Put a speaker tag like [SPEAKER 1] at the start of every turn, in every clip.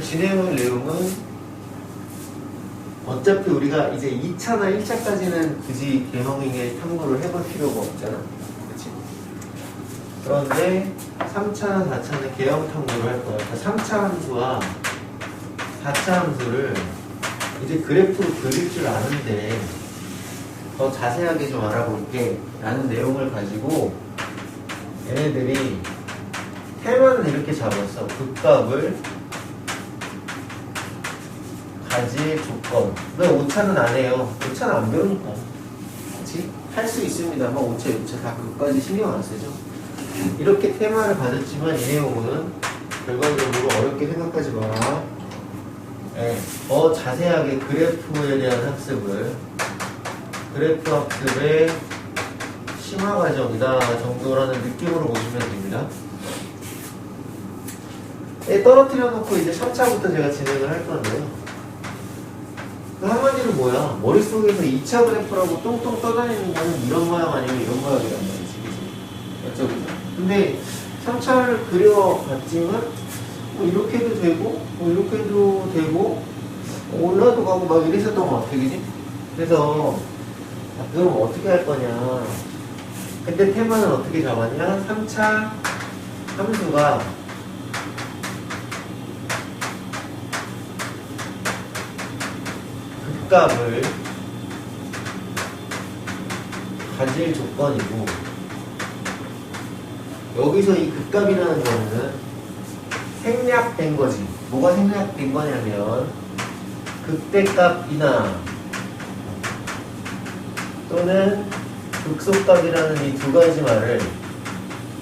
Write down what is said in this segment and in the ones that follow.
[SPEAKER 1] 진행할 내용은 어차피 우리가 이제 2차나 1차까지는 굳이 개형행의 탐구를 해볼 필요가 없잖아. 그치? 그런데 3차, 4차는 개형 탐구를 할 거야. 그러니까 3차 함수와 4차 함수를 이제 그래프로 그릴 줄 아는데 더 자세하게 좀 알아볼게 라는 내용을 가지고 얘네들이 테마는 이렇게 잡았어. 극값을 가질 조건. 왜 5차는 안 해요? 5차는 안 배우니까. 그치? 할 수 있습니다만 5차, 6차 다 그것까지 신경 안 쓰죠. 이렇게 테마를 가졌지만 이 내용은 결과적으로 어렵게 생각하지 마라. 네, 더 자세하게 그래프에 대한 학습을 그래프 학습의 심화 과정이다 정도라는 느낌으로 보시면 됩니다. 네, 떨어뜨려 놓고 이제 3차부터 제가 진행을 할 건데요. 한마디로 뭐야? 머릿속에서 2차 그래프라고 똥똥 떠다니는 거는 이런 모양 아니면 이런 모양이란 말이지. 맞죠? 근데 3차를 그려봤지만 뭐 이렇게 해도 되고 뭐 이렇게 해도 되고 올라도 가고 막 이랬었던 것 같아. 그지? 그래서 그럼 어떻게 할 거냐. 근데 테마는 어떻게 잡았냐? 3차 함수가 극값을 가질 조건이고, 여기서 이 극값이라는 거는 생략된 거지. 뭐가 생략된 거냐면 극대값이나 또는 극소값이라는 이 두 가지 말을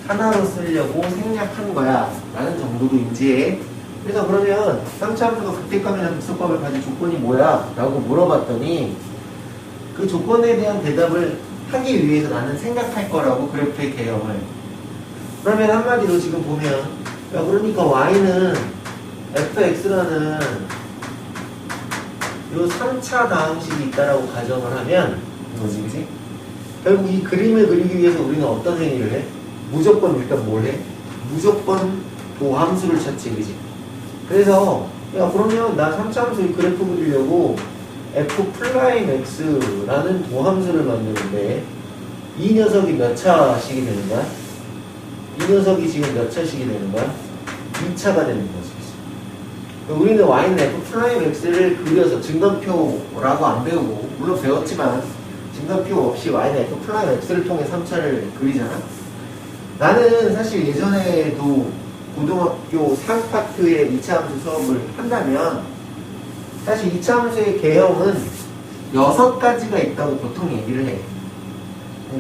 [SPEAKER 1] 하나로 쓰려고 생략한 거야 라는 정도로 인지해. 그래서 그러면 3차 함수가 극대값이나 극소값을 가진 조건이 뭐야? 라고 물어봤더니 그 조건에 대한 대답을 하기 위해서 나는 생각할 거라고, 그래프의 개형을. 그러면 한마디로 지금 보면, 야, 그러니까 y는 fx라는 요 3차 다항식이 있다라고 가정을 하면 이거지, 그지? 결국 이 그림을 그리기 위해서 우리는 어떤 행위를 해? 무조건 일단 뭘 해? 무조건 도함수를 찾지, 그지? 그래서 야, 그러면 나 3차 함수 이 그래프 그리려고 f'x라는 도함수를 만드는데 이 녀석이 몇 차식이 되는 거야? 이 녀석이 지금 몇 차식이 되는 거야? 2차가 되는 거지. 우리는 y는 f'x를 그려서 증거표라고 안 배우고, 물론 배웠지만 증거표 없이 y는 f'x를 통해 3차를 그리잖아. 나는 사실 예전에도 고등학교 상파트의 2차 함수 수업을 한다면 사실 2차 함수의 개형은 6가지가 있다고 보통 얘기를 해.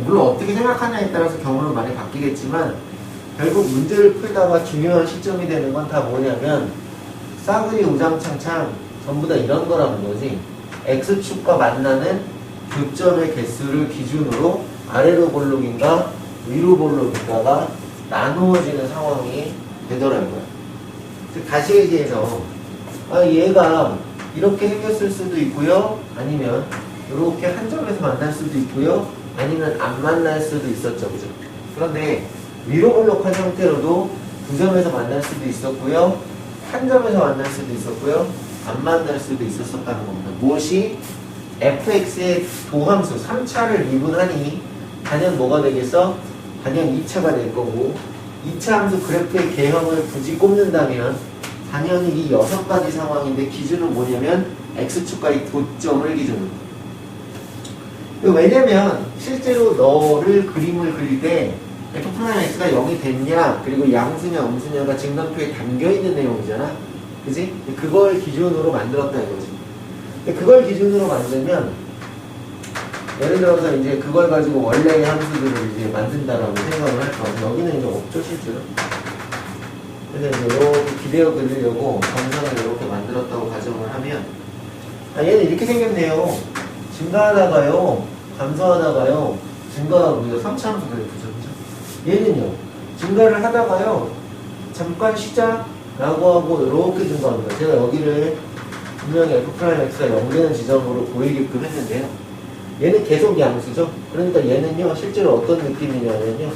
[SPEAKER 1] 물론 어떻게 생각하냐에 따라서 경우는 많이 바뀌겠지만 결국 문제를 풀다가 중요한 시점이 되는 건 다 뭐냐면 싸그리 우장창창 전부 다 이런 거라는 거지. x축과 만나는 교점의 개수를 기준으로 아래로 볼록인가 위로 볼록인가가 나누어지는 상황이 되더라고요. 다시 얘기해서 얘가 이렇게 생겼을 수도 있고요, 아니면 이렇게 한 점에서 만날 수도 있고요, 아니면 안 만날 수도 있었죠, 그죠? 그런데 위로 볼록한 형태로도 두 점에서 만날 수도 있었고요, 한 점에서 만날 수도 있었고요, 안 만날 수도 있었다는 겁니다. 무엇이? fx의 도함수 3차를 미분하니 단연 뭐가 되겠어? 단연 2차가 될 거고, 2차 함수 그래프의 개형을 굳이 꼽는다면 당연히 이 6가지 상황인데 기준은 뭐냐면 x축과 이 도점을 기준으로. 왜냐면 실제로 너를 그림을 그릴 때 f'x가 0이 됐냐, 그리고 양수냐 음수냐가 증간표에 담겨있는 내용이잖아. 그지? 그걸 기준으로 만들었다 이거지. 그걸 기준으로 만들면 예를 들어서 이제 그걸 가지고 원래의 함수들을 이제 만든다라고 생각을 할 거야. 여기는 이제 없죠, 실제로. 그래서 이제 이렇게 기대어 그리려고 정상을 이렇게 만들었다고 가정을 하면, 얘는 이렇게 생겼네요. 증가하다가요, 감소하다가요, 증가하고요, 3차 함수 그래프죠. 얘는요, 증가를 하다가요, 잠깐 쉬자 라고 하고 이렇게 증가합니다. 제가 여기를 분명히 f'x가 0되는 지점으로 보이게끔 했는데요. 얘는 계속 양수죠. 그러니까 얘는요, 실제로 어떤 느낌이냐면요,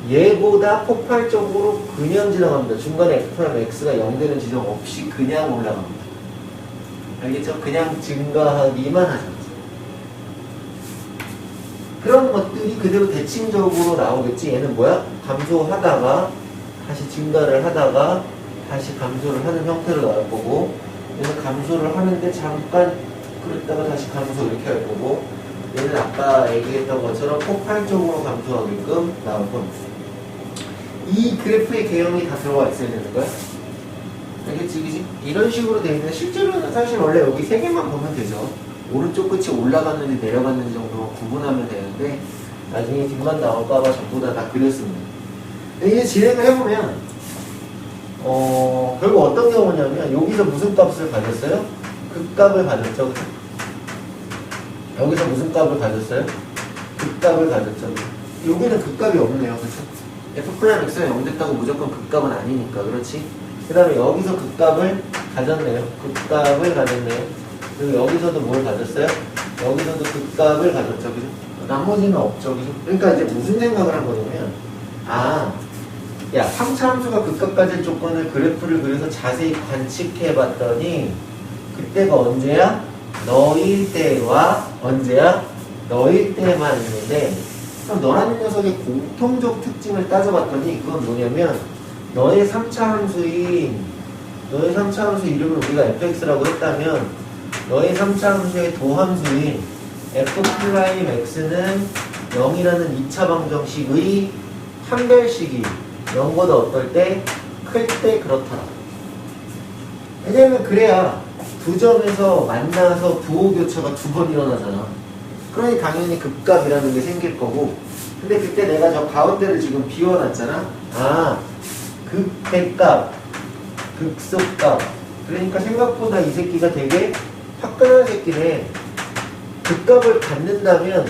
[SPEAKER 1] 얘보다 폭발적으로 그냥 지나갑니다. 중간에 F'랑 X가 0 되는 지점 없이 그냥 올라갑니다. 알겠죠? 그냥 증가하기만 하죠. 그런 것들이 그대로 대칭적으로 나오겠지. 얘는 뭐야? 감소하다가 다시 증가를 하다가 다시 감소를 하는 형태로 나올 거고, 얘는 감소를 하는데 잠깐 그랬다가 다시 감소 이렇게 할 거고, 얘는 아까 얘기했던 것처럼 폭발적으로 감소하게끔 나올 겁니다. 이 그래프의 개형이 다 들어가 있어야 되는 거야. 알겠지? 그치? 이런 식으로 되어 있는데 실제로는 사실 원래 여기 세 개만 보면 되죠. 오른쪽 끝이 올라갔는지 내려갔는지 정도만 구분하면 되는데 나중에 뒷만 나올까봐 전부 다 그렸습니다. 이제 진행을 해보면 결국 어떤 경우냐면 여기서 무슨 값을 가졌어요? 극값을 가졌죠. 여기서 무슨 값을 가졌어요? 극값을 가졌죠. 여기는 극값이 없네요. 그렇죠? F 플라임 X가 0 됐다고 무조건 극값은 아니니까. 그렇지? 그 다음에 여기서 극값을 가졌네요. 극값을 가졌네요. 그리고 여기서도 뭘 가졌어요? 여기서도 극값을 가졌죠. 그죠? 나머지는 없죠. 그죠? 그러니까 이제 무슨 생각을 한 거냐면, 야, 3차 함수가 극값 가질 조건을 그래프를 그려서 자세히 관측해 봤더니, 그때가 언제야? 너일 때와 언제야? 너일 때만 있는데, 그럼 너라는 녀석의 공통적 특징을 따져봤더니, 그건 뭐냐면, 너의 3차 함수 이름을 우리가 fx라고 했다면, 너의 3차 함수의 도함수인 f'x는 0이라는 2차 방정식의 판별식이 0보다 어떨 때? 클 때 그렇더라. 왜냐면 그래야 두 점에서 만나서 부호교차가 두 번 일어나잖아. 그러니 당연히 극값이라는 게 생길 거고, 근데 그때 내가 저 가운데를 지금 비워놨잖아. 극대값, 극소값. 그러니까 생각보다 이 새끼가 되게 화끈한 새끼네. 극값을 갖는다면,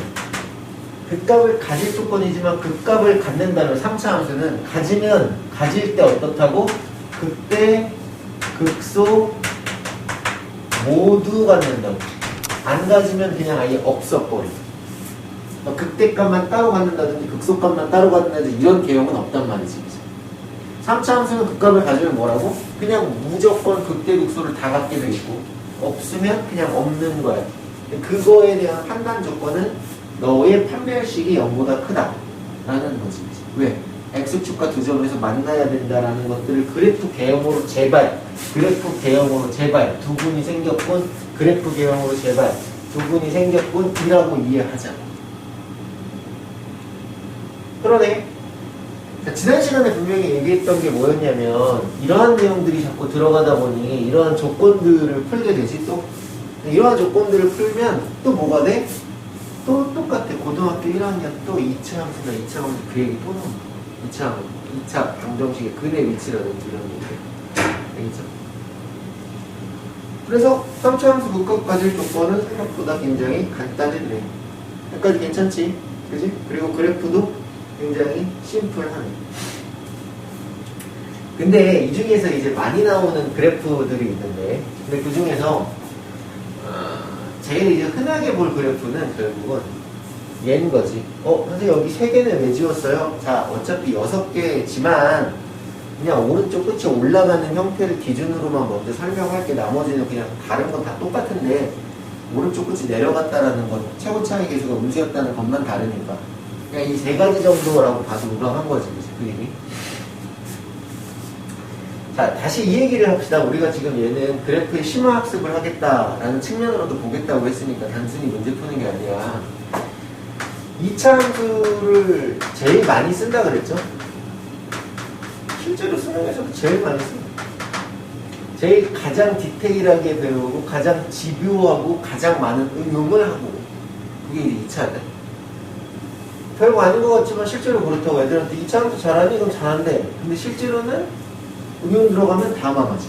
[SPEAKER 1] 극값을 가질 조건이지만 극값을 갖는다면 3차 함수는 가질 때 어떻다고? 극대, 극소 모두 갖는다고. 안 가지면 그냥 아예 없어버려. 극대값만 따로 갖는다든지 극소값만 따로 갖는다든지 이런 개형은 없단 말이지. 3차 함수는 극값을 가지면 뭐라고? 그냥 무조건 극대, 극소를 다 갖게 돼 있고, 없으면 그냥 없는 거야. 그거에 대한 판단 조건은 너의 판별식이 0보다 크다 라는 거지. 왜? X축과 두 점에서 만나야 된다라는 것들을 그래프 개형으로 제발 두 분이 생겼군, 그래프 개형으로 제발 두 분이 생겼군 이라고 이해하자. 그러네. 지난 시간에 분명히 얘기했던 게 뭐였냐면, 이러한 내용들이 자꾸 들어가다 보니 이러한 조건들을 풀게 되지. 또 이러한 조건들을 풀면 또 뭐가 돼? 또 똑같아. 고등학교 1학년 또 2차 함수나 2차 함수 그 얘기 또 나와. 2차 방정식의 근의 위치라든지 이런 얘기. 알겠죠? 그래서 3차 함수 극값 가질 조건은 생각보다 굉장히 간단해지네. 여기까지 괜찮지? 그지? 그리고 그래프도 굉장히 심플하네. 근데 이 중에서 이제 많이 나오는 그래프들이 있는데, 근데 그 중에서 제일 이제 흔하게 볼 그래프는 결국은 얘인 거지. 선생님 여기 3개는 왜 지웠어요? 자, 어차피 6개지만 그냥 오른쪽 끝이 올라가는 형태를 기준으로만 먼저 설명할게. 나머지는 그냥 다른 건 다 똑같은데 오른쪽 끝이 내려갔다라는 건 최고 차이 계수가 음수였다는 것만 다르니까 그냥 이 3가지 정도라고 봐도 무방한 거지, 그림이. 자, 다시 이 얘기를 합시다. 우리가 지금 얘는 그래프의 심화 학습을 하겠다라는 측면으로도 보겠다고 했으니까 단순히 문제 푸는 게 아니라 2차 함수를 제일 많이 쓴다 그랬죠? 실제로 수능에서도 제일 많이 씁니다. 제일 가장 디테일하게 배우고 가장 집요하고 가장 많은 응용을 하고, 그게 이제 2차다. 별거 아닌 것 같지만 실제로 그렇다고. 애들한테 2차 함수 잘하니? 그럼 잘한대. 근데 실제로는 응용 들어가면 다 망하지.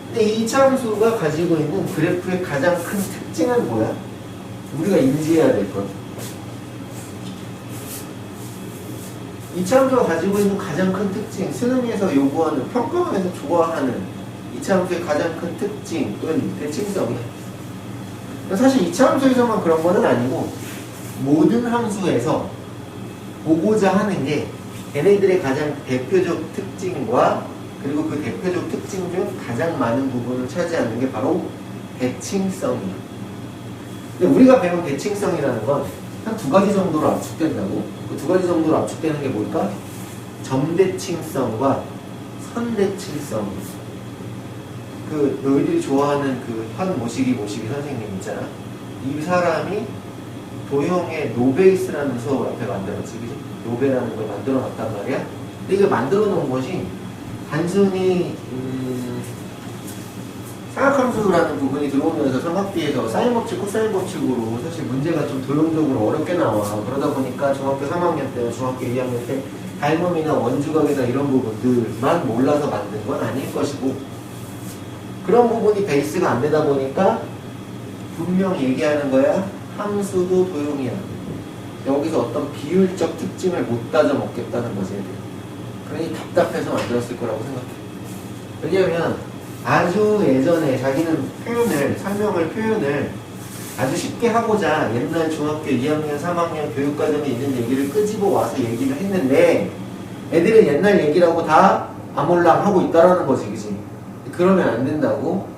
[SPEAKER 1] 근데 이 2차 함수가 가지고 있는 그래프의 가장 큰 특징은 뭐야? 우리가 인지해야 될 것. 2차 함수가 가지고 있는 가장 큰 특징, 수능에서 요구하는, 평가원에서 좋아하는 2차 함수의 가장 큰 특징은 대칭성이야. 사실 2차 함수에서만 그런 거는 아니고 모든 함수에서 보고자 하는 게 걔네들의 가장 대표적 특징과 그리고 그 대표적 특징 중 가장 많은 부분을 차지하는 게 바로 대칭성이에요. 근데 우리가 배운 대칭성이라는 건 한 두 가지 정도로 압축된다고. 그 두 가지 정도로 압축되는 게 뭘까? 점대칭성과 선대칭성. 그 너희들이 좋아하는 그 현모시기 선생님 있잖아. 이 사람이 도형의 노베이스라는 수업을 앞에 만들었지, 그지? 노베라는 걸 만들어 놨단 말이야. 근데 이걸 만들어 놓은 것이 단순히 사각함수라는 부분이 들어오면서 삼각비에서 사인 법칙, 코사인 법칙으로 사실 문제가 좀 도형적으로 어렵게 나와. 그러다 보니까 중학교 3학년 때나 중학교 2학년 때 닮음이나 원주각이나 이런 부분들만 몰라서 만든 건 아닐 것이고, 그런 부분이 베이스가 안 되다 보니까 분명히 얘기하는 거야. 함수도 도형이야. 여기서 어떤 비율적 특징을 못 따져 먹겠다는 거지. 그러니 답답해서 만들었을 거라고 생각해. 왜냐면 아주 예전에 자기는 표현을 아주 쉽게 하고자 옛날 중학교 2학년, 3학년 교육과정에 있는 얘기를 끄집어 와서 얘기를 했는데, 애들은 옛날 얘기라고 다 아몰랑 하고 있다라는 거지, 그치? 그러면 안 된다고.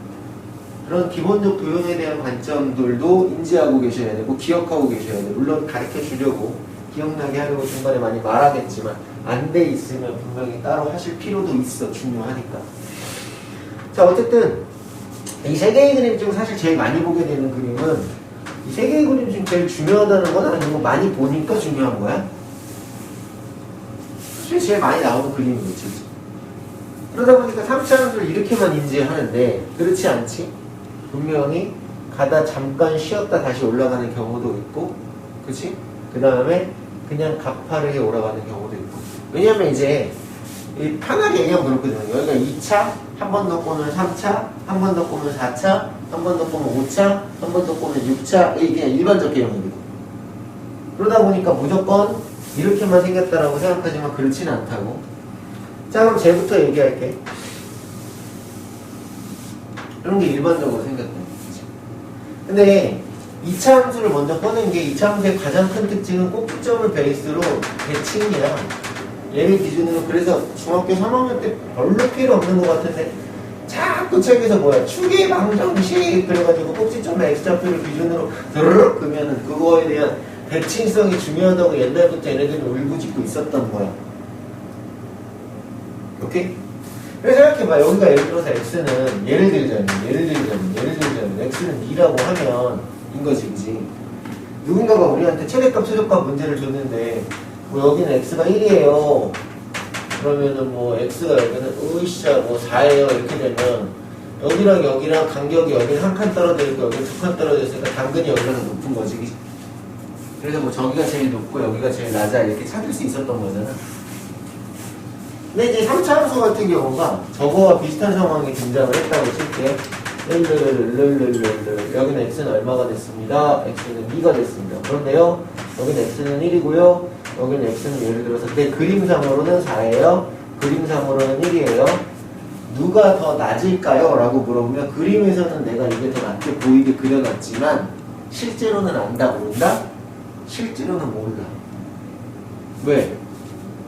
[SPEAKER 1] 그런 기본적 도형에 대한 관점들도 인지하고 계셔야 되고 기억하고 계셔야 돼요. 물론 가르쳐 주려고 기억나게 하려고 중간에 많이 말하겠지만 안 돼 있으면 분명히 따로 하실 필요도 있어. 중요하니까. 자, 어쨌든 이 세 개의 그림 중 사실 제일 많이 보게 되는 그림은, 이 세 개의 그림 중 제일 중요하다는 건 아니고 많이 보니까 중요한 거야. 사실 제일 많이 나오는 그림이겠지. 그러다 보니까 3차 함수를 이렇게만 인지하는데 그렇지 않지? 분명히 가다 잠깐 쉬었다 다시 올라가는 경우도 있고, 그치? 그 다음에 그냥 가파르게 올라가는 경우도 있고. 왜냐면 이제 편하게 얘기하면 그렇거든요. 여기가 2차, 한 번 더 꼬면 3차, 한 번 더 꼬면 4차, 한 번 더 꼬면 5차, 한 번 더 꼬면 6차. 이게 그냥 일반적 개념이거든. 그러다 보니까 무조건 이렇게만 생겼다라고 생각하지만 그렇지는 않다고. 자, 그럼 쟤부터 얘기할게. 이런 게 일반적으로 생겼다는 거지. 근데 2차 함수를 먼저 꺼낸 게, 2차 함수의 가장 큰 특징은 꼭지점을 베이스로 대칭이야. 얘를 기준으로. 그래서 중학교 3학년 때 별로 필요 없는 것 같은데 자꾸 책에서 뭐야, 추계 방정식 그래가지고 꼭지점의 x좌표를 기준으로 드르륵 그러면은 그거에 대한 대칭성이 중요하다고 옛날부터 얘네들은 울부짖고 있었던 거야. 오케이? 그래서 생각해봐. 여기가 예를 들어서 x는 예를 들자면 x는 2라고 하면 인거지, 그지? 누군가가 우리한테 최대값 최소값 문제를 줬는데 뭐 여기는 x가 1이에요. 그러면은 뭐 x가 여기는 으쌰 뭐 4예요. 이렇게 되면 여기랑 여기랑 간격이 여기는 한 칸 떨어져 있고 여기는 두 칸 떨어져 있으니까 당근이 여기가 더 높은 거지, 그지? 그래서 뭐 저기가 제일 높고 여기가 제일 낮아 이렇게 찾을 수 있었던 거잖아. 근데 이제 3차 함수 같은 경우가 저거와 비슷한 상황이 등장을 했다고 칠게. 여기는 x는 얼마가 됐습니다. x는 2가 됐습니다. 그런데요, 여기는 x는 1이고요. 여기는 x는 예를 들어서 내 그림상으로는 4예요. 그림상으로는 1이에요. 누가 더 낮을까요? 라고 물어보면 그림에서는 내가 이게 더 낮게 보이게 그려놨지만 실제로는 안다, 모른다? 실제로는 몰라. 왜?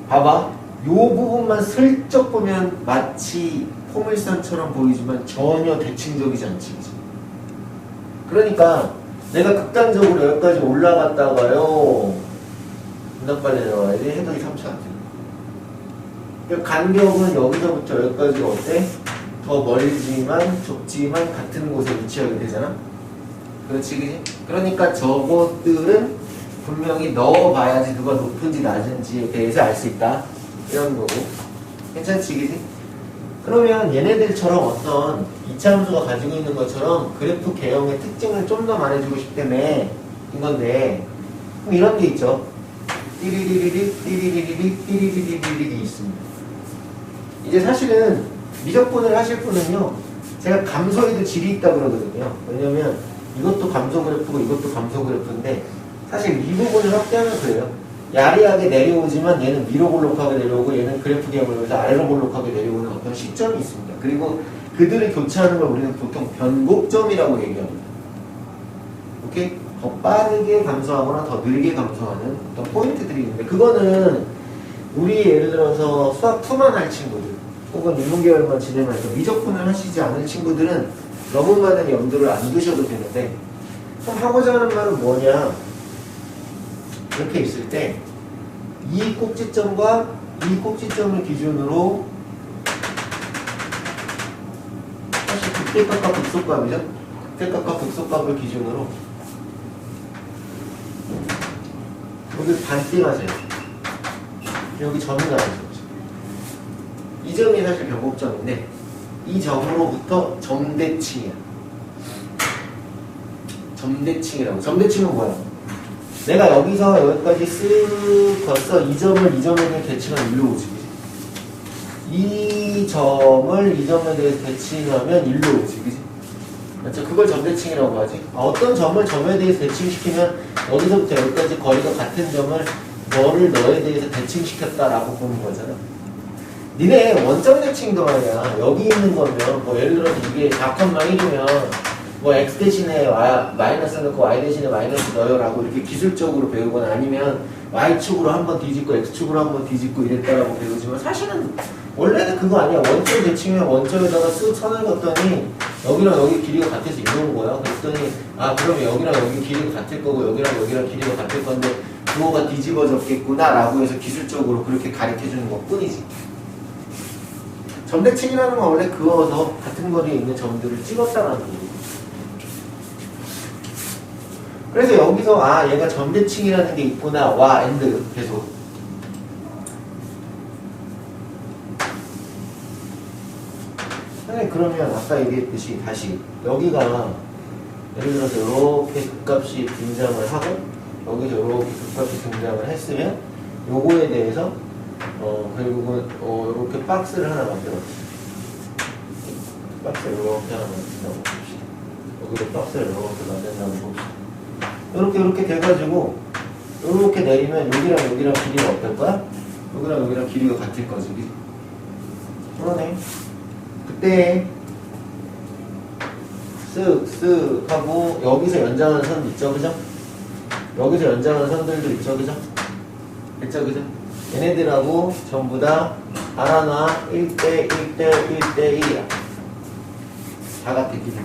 [SPEAKER 1] 봐봐. 요 부분만 슬쩍 보면 마치 포물선처럼 보이지만 전혀 대칭적이지 않지. 그러니까 내가 극단적으로 여기까지 올라갔다가요, 겁나 빨리 내려와야지. 해독이 3차 안 되는. 간격은 여기서부터 여기까지가 어때? 더 멀지만 좁지만 같은 곳에 위치하게 되잖아. 그렇지, 그지? 그러니까 저것들은 분명히 넣어봐야지 누가 높은지 낮은지에 대해서 알 수 있다. 이런 거고. 괜찮지, 그지? 그러면 얘네들처럼 어떤 2차 함수가 가지고 있는 것처럼 그래프 개형의 특징을 좀 더 말해주고 싶다며 이건데, 그럼 이런 게 있죠. 띠리리리리 있습니다. 이제 사실은 미적분을 하실 분은요, 제가 감소에도 질이 있다 그러거든요. 왜냐면 이것도 감소 그래프고 이것도 감소 그래프인데 사실 이 부분을 확대하면 그래요. 야리하게 내려오지만 얘는 위로 볼록하게 내려오고 얘는 그래프 개형을 위해서 아래로 볼록하게 내려오는 어떤 시점이 있습니다. 그리고 그들을 교차하는 걸 우리는 보통 변곡점이라고 얘기합니다. 오케이? 더 빠르게 감소하거나 더 느리게 감소하는 어떤 포인트들이 있는데 그거는 우리 예를 들어서 수학 2만 할 친구들 혹은 인문계열만 진행해서 미적분을 하시지 않을 친구들은 너무 많은 염두를 안 두셔도 되는데 그럼 하고자 하는 말은 뭐냐 이렇게 있을 때 이 꼭지점과 이 꼭지점을 기준으로 사실 극대값과 극소값이죠. 극대값과 극소값을 기준으로 여기 반띵하세요. 여기 점이 나와있죠. 이 점이 사실 변곡점인데 이 점으로부터 점대칭이야. 점대칭이라고. 점대칭은 뭐야? 내가 여기서 여기까지 쓱 걷어 이 점을 이 점에 대해 대칭하면 일로 오지. 이 점을 이 점에 대해서 대칭하면 일로 오지. 그치? 맞죠? 그걸 점대칭이라고 하지. 어떤 점을 점에 대해서 대칭시키면 여기서부터 여기까지 거리가 같은 점을 너를 너에 대해서 대칭시켰다라고 보는 거잖아. 니네 원점 대칭도 말이야. 여기 있는 거면 뭐 예를 들어서 이게 4,1이면 뭐 x 대신에 마이너스 넣고 y 대신에 마이너스 넣어요라고 이렇게 기술적으로 배우거나 아니면 y축으로 한번 뒤집고 x축으로 한번 뒤집고 이랬다라고 배우지만 사실은 원래는 그거 아니야. 원점 대칭이면 원점에다가 쓱 선을 걷더니 여기랑 여기 길이가 같아서 이러는 거야. 그랬더니 그러면 여기랑 여기 길이가 같을 거고 여기랑 여기랑 길이가 같을 건데 부호가 뒤집어졌겠구나 라고 해서 기술적으로 그렇게 가르쳐주는 것 뿐이지. 점대칭이라는 건 원래 그어서 같은 거리에 있는 점들을 찍었다라는 거고. 그래서 여기서 얘가 점대칭이라는 게 있구나. 와 엔드 계속. 그러면 아까 얘기했듯이 다시 여기가 예를 들어서 이렇게 극값이 등장을 하고 여기서 이렇게 극값이 등장을 했으면 요거에 대해서 결국은 이렇게 박스를 하나 만들었어요. 박스를 이렇게 하나 만든다고 봅시다. 여기로 박스를 이렇게 만든다고 봅시다. 이렇게 돼가지고 이렇게 내리면 여기랑 여기랑 길이가 어떨 거야? 여기랑 여기랑 길이가 같을 거지. 그러네. 그때 쓱쓱 하고 여기서 연장하는 선 있죠, 그죠? 여기서 연장하는 선들도 있죠, 그죠? 있죠, 그죠? 얘네들하고 전부 다 하나 1대 1대 1대 1이야. 다 같아, 길이.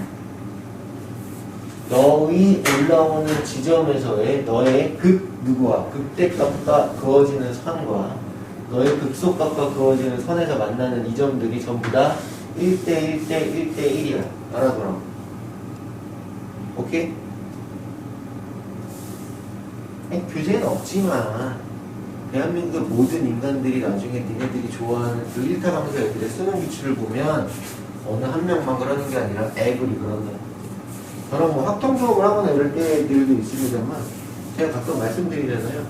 [SPEAKER 1] 너의 올라오는 지점에서의 너의 누구와 극대값과 그어지는 선과 너의 극소값과 그어지는 선에서 만나는 이 점들이 전부 다 1대 1대 1대 1이야. 알아두라고. 오케이? 교재는 없지만 대한민국의 모든 인간들이 나중에 니네들이 좋아하는 그 일타강사 애들의 쓰는 기출을 보면 어느 한 명만 그러는 게 아니라 애들이 그런다. 저는 뭐 학점 수업을 하거나 이럴 때들도 있습니다만 제가 가끔 말씀드리잖아요.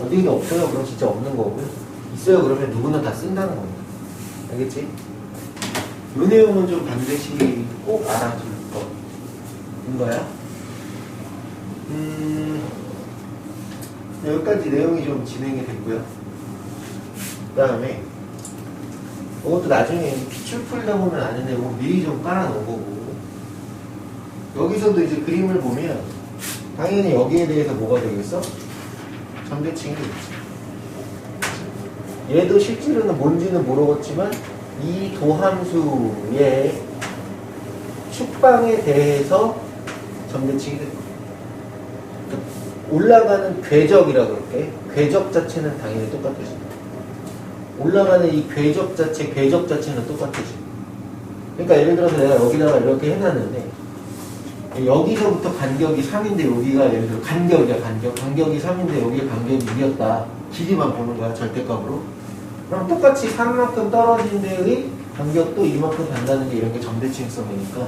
[SPEAKER 1] 어디에 없어요? 그럼 진짜 없는 거고요. 있어요? 그러면 누구나 다 쓴다는 겁니다. 알겠지? 이 내용은 좀 반드시 꼭 알아줄 거인 거야. 여기까지 내용이 좀 진행이 됐고요. 그 다음에 이것도 나중에 기출 풀다 보면 아는 내용 미리 좀 깔아놓은 거고 여기서도 이제 그림을 보면 당연히 여기에 대해서 뭐가 되겠어? 점대칭이 있지. 얘도 실제로는 뭔지는 모르겠지만 이 도함수의 축방에 대해서 점대칭이 될 거야. 올라가는 궤적이라 그럴게. 궤적 자체는 당연히 똑같아지. 올라가는 이 궤적 자체는 똑같아지. 그러니까 예를 들어서 내가 여기다가 이렇게 해놨는데 여기서부터 간격이 3인데 여기가 예를 들어 간격이야. 간격이 3인데 여기가 간격이 2였다. 길이만 보는 거야. 절대값으로. 그럼 똑같이 3만큼 떨어진 데의 간격도 이만큼 간다는 게 이런 게 점대칭성이니까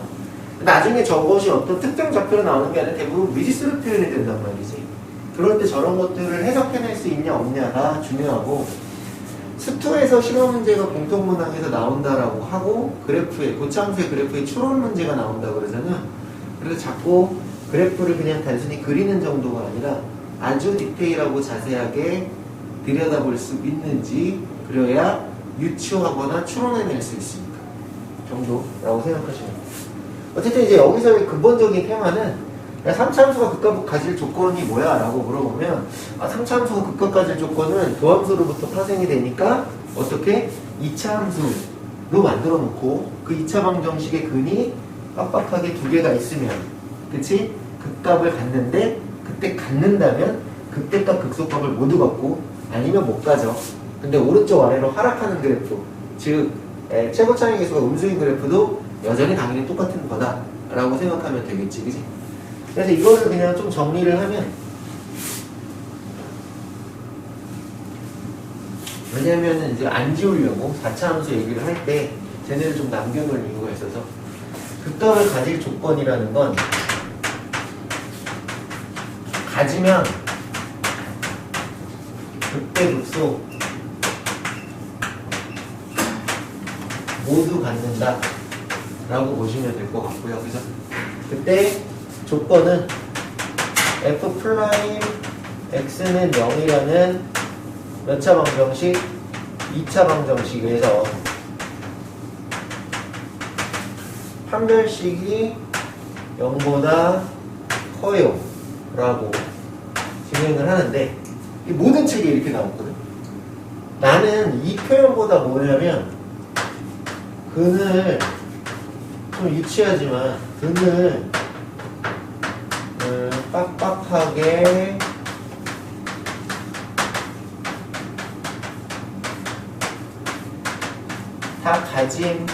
[SPEAKER 1] 나중에 저것이 어떤 특정 좌표로 나오는 게 아니라 대부분 미지수로 표현이 된단 말이지. 그럴 때 저런 것들을 해석해낼 수 있냐 없냐가 중요하고 수2에서 실험 문제가 공통문항에서 나온다라고 하고 그래프에 고차함수의 그래프에 추론 문제가 나온다 그러잖아. 그래서 자꾸 그래프를 그냥 단순히 그리는 정도가 아니라 아주 디테일하고 자세하게 들여다볼 수 있는지 그래야 유추하거나 추론해낼 수 있으니까 정도라고 생각하시면 돼요. 어쨌든 이제 여기서의 근본적인 테마는 야, 3차 함수가 극값을 가질 조건이 뭐야? 라고 물어보면, 아, 3차 함수가 극값 가질 조건은 도함수로부터 파생이 되니까, 어떻게? 2차 함수로 만들어 놓고, 그 2차 방정식의 근이 빡빡하게 두 개가 있으면, 그치? 극값을 갖는데, 그때 갖는다면, 그때값 극소값을 모두 갖고, 아니면 못 가죠. 근데 오른쪽 아래로 하락하는 그래프, 즉, 최고차이 계수가 음수인 그래프도 여전히 당연히 똑같은 거다. 라고 생각하면 되겠지, 그치? 그래서 이거를 그냥 좀 정리를 하면, 왜냐면은 이제 안 지우려고 4차 함수 얘기를 할 때 쟤네를 좀 남겨놓을 이유가 있어서, 극값을 가질 조건이라는 건 가지면 극대극소 모두 갖는다 라고 보시면 될 것 같고요. 그래서 그때 조건은 f 프라임 x는 0이라는 몇 차 방정식? 2차 방정식에서 판별식이 0보다 커요 라고 진행을 하는데, 이 모든 책에 이렇게 나왔거든. 나는 이 표현보다 뭐냐면, 근을 좀 유치하지만 근을 빡빡하게 다 가짐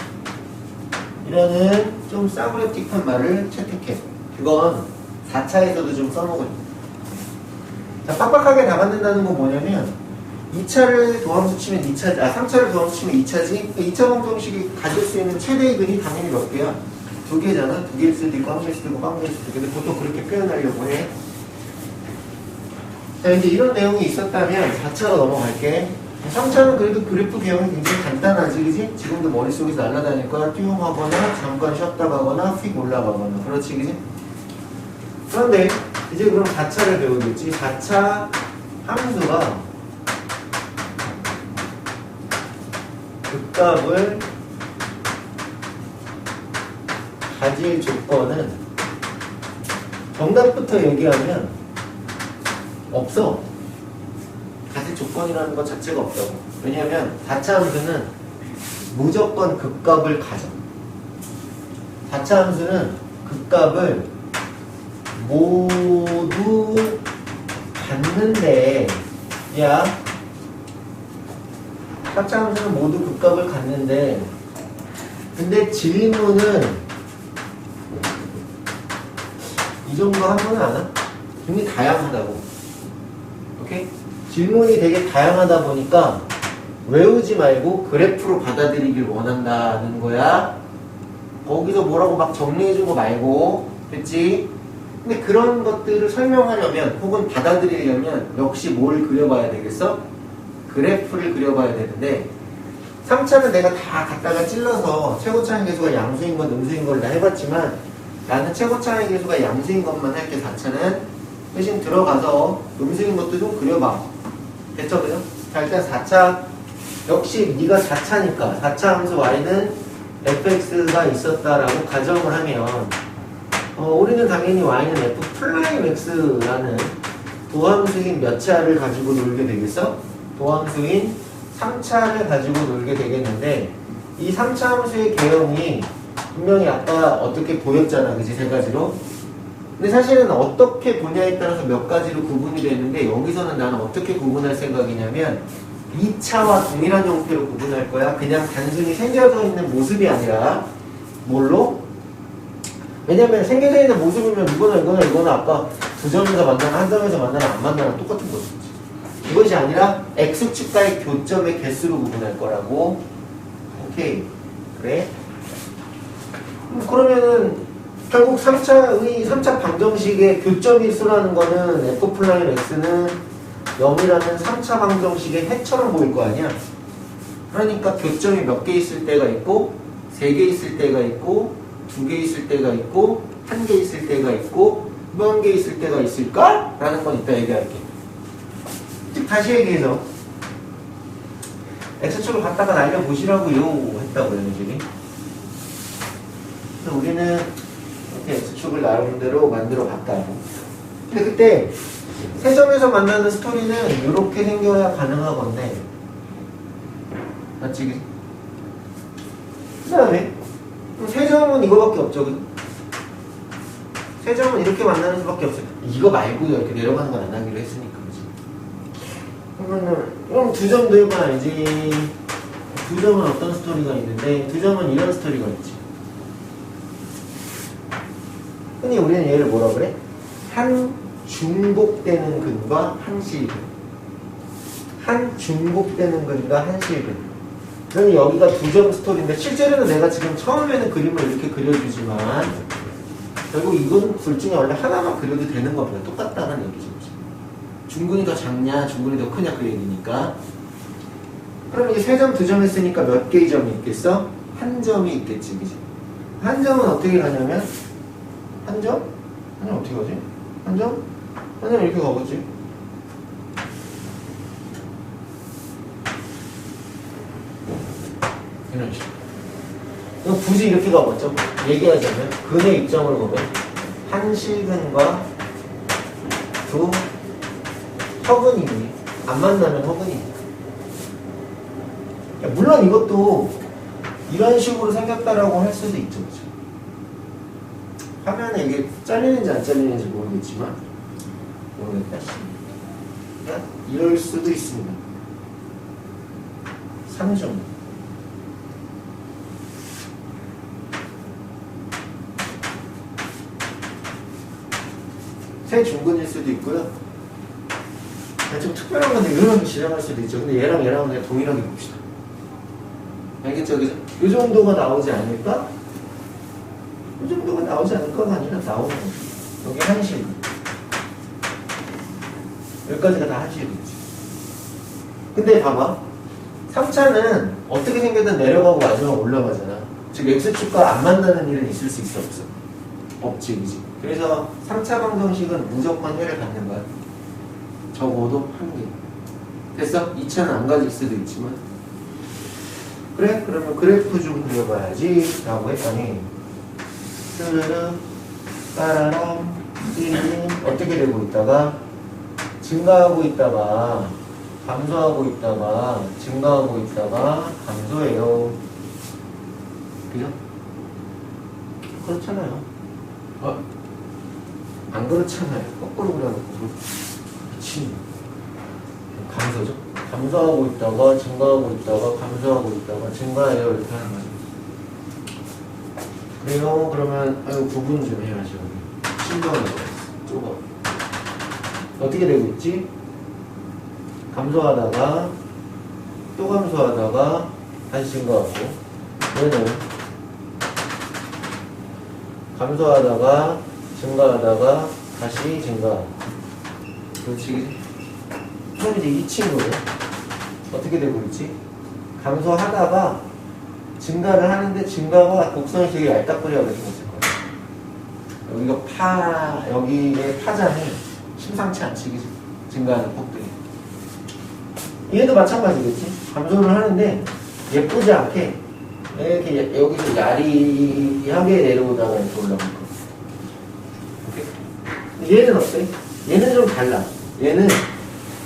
[SPEAKER 1] 이라는 좀 싸구려틱한 말을 채택해. 그건 4차에서도 좀 써먹어요. 자, 빡빡하게 다 갖는다는 건 뭐냐면 2차를 도함수 치면 2차, 3차를 도함수 치면 2차지. 2차 방정식이 가질 수 있는 최대의 근이 당연히 몇 개야? 2개잖아. 2개일 수도 있고, 1개일 수도 있고, 1개일 수도 있고. 근데 보통 그렇게 표현하려고 해. 자, 이제 이런 내용이 있었다면 4차로 넘어갈게. 3차는 그래도 그래프 개형이 굉장히 간단하지, 그지? 지금도 머릿속에서 날아다닐 거야. 띄용하거나, 잠깐 쉬었다 가거나, 휙 올라가거나. 그렇지, 그지? 그런데, 이제 그럼 4차를 배우겠지. 4차 함수가 극값을 가질 조건은 정답부터 얘기하면 없어. 가질 조건이라는 것 자체가 없다고. 왜냐하면 4차 함수는 무조건 극값을 가져. 4차 함수는 극값을 모두 갖는데, 야, 4차 함수는 모두 극값을 갖는데, 근데 질문은 이 정도 하면 안? 굉장히 다양하다고. 오케이? 질문이 되게 다양하다 보니까 외우지 말고 그래프로 받아들이길 원한다는 거야. 거기서 뭐라고 막 정리해준 거 말고, 됐지? 근데 그런 것들을 설명하려면 혹은 받아들이려면 역시 뭘 그려봐야 되겠어? 그래프를 그려봐야 되는데, 3차는 내가 다 갖다가 찔러서 최고차이 계수가 양수인 건 음수인 걸 다 해봤지만, 나는 최고차이 계수가 양수인 것만 할게. 4차는 대신 들어가서 음수인 것도 좀 그려봐. 됐죠? 그죠? 자, 일단 4차 역시 네가 4차니까 4차 함수 y는 fx가 있었다라고 가정을 하면 우리는 당연히 y는 f 프라임 x라는 도함수인 몇 차를 가지고 놀게 되겠어? 도함수인 3차를 가지고 놀게 되겠는데, 이 3차 함수의 개형이 분명히 아까 어떻게 보였잖아, 그치? 세 가지로. 근데 사실은 어떻게 보냐에 따라서 몇 가지로 구분이 되는데, 여기서는 나는 어떻게 구분할 생각이냐면 2차와 동일한 형태로 구분할 거야. 그냥 단순히 생겨져 있는 모습이 아니라 뭘로? 왜냐면 생겨져 있는 모습이면 이거나 아까 두 점에서 만나나 한 점에서 만나나 안 만나나 똑같은 거지. 이것이 아니라 X축과의 교점의 개수로 구분할 거라고. 오케이. 그래? 그러면은 결국 3차 방정식의 교점일수라는 거는 f 프라임 x는 0이라는 3차 방정식의 해처럼 보일 거 아니야? 그러니까 교점이 몇 개 있을 때가 있고, 3개 있을 때가 있고, 2개 있을 때가 있고, 1개 있을 때가 있고, 몇 개 있을 때가 있을까? 라는 건 이따 얘기할게. 즉 다시 얘기해서 x축을 갖다가 날려보시라고요 했다고요, 이제. 우리는 이렇게 x축 X축을 나름대로 만들어 봤다고. 근데 그때 세 점에서 만나는 스토리는 이렇게 생겨야 가능하건데, 맞지? 그 다음에 세 점은 이거밖에 없죠. 세 점은 이렇게 만나는 수밖에 없어요. 이거 말고요. 이렇게 내려가는 건 안 하기로 했으니까. 그러면은 그럼 두 점도 해봐야지. 두 점은 어떤 스토리가 있는데, 두 점은 이런 스토리가 있지. 흔히 우리는 얘를 뭐라 그래? 한 중복되는 근과 한 실근. 한 중복되는 근과 한 실근. 그러니 여기가 두 점 스토리인데, 실제로는 내가 지금 처음에는 그림을 이렇게 그려주지만 결국 이건 둘 중에 원래 하나만 그려도 되는 겁니다. 똑같다는 얘기죠. 중근이 더 작냐 중근이 더 크냐 그 얘기니까. 그럼 이제 세 점 두 점 했으니까 몇 개의 점이 있겠어? 한 점이 있겠지, 그지? 한 점은 어떻게 가냐면 한 점? 한 점 어떻게 가지? 한 점? 한 점 이렇게 가보지. 이런 식으로. 그럼 굳이 이렇게 가봤죠. 얘기하자면 근의 입장으로 보면 한 실근과 두 허근이니 안 만나면 허근이니까. 물론 이것도 이런 식으로 생겼다라고 할 수도 있죠. 그렇죠? 화면에 이게 잘리는지 안 잘리는지 모르겠지만 모르겠다. 그냥 이럴 수도 있습니다. 3점. 세 중근일 수도 있고요. 좀 특별한 건데 이런 지나갈 수도 있죠. 근데 얘랑 그냥 동일하게 봅시다. 알겠죠? 그죠? 이 정도가 나오지 않을까? 이 정도가 나오지 않을까가 아니라 나오는 거죠. 여기 한실. 여기까지가 다 한실이지. 근데 봐봐. 3차는 어떻게 생겼든 내려가고 마지막 올라가잖아. 즉 X축과 안 만나는 일은 있을 수 있어 없어? 없지, 그지? 그래서 3차 방정식은 무조건 해를 갖는 거야. 적어도 한 개. 됐어? 2차는 안 가질 수도 있지만. 그래? 그러면 그래프 좀 그려봐야지 라고 했더니 스르르 따라랑 띠링 어떻게 되고 있다가 증가하고 있다가 감소하고 있다가 증가하고 있다가 감소해요. 그죠? 그렇잖아요. 안 그렇잖아요. 거꾸로 그려놓고 미친. 감소죠? 감소하고 있다가 증가하고 있다가 감소하고 있다가 증가해요. 이렇게 하는 거죠. 그래요. 그러면 구분 좀 해야죠. 신경을 좁아. 어떻게 되고 있지? 감소하다가 또 감소하다가 다시 증가하고, 얘는 감소하다가 증가하다가 다시 증가하고. 그렇지? 그럼 이제 이 친구는 어떻게 되고 있지? 감소하다가 증가를 하는데 증가가 곡선이 되게 얄딱거리하게 생겼을 거예요. 여기의 파장이 심상치 않지, 그지? 증가하는 폭들이. 얘도 마찬가지겠지? 감소를 하는데 예쁘지 않게 이렇게 여기서 야리하게 내려오다가 이렇게 올라갈 거. 오케이? 얘는 어때? 얘는 좀 달라. 얘는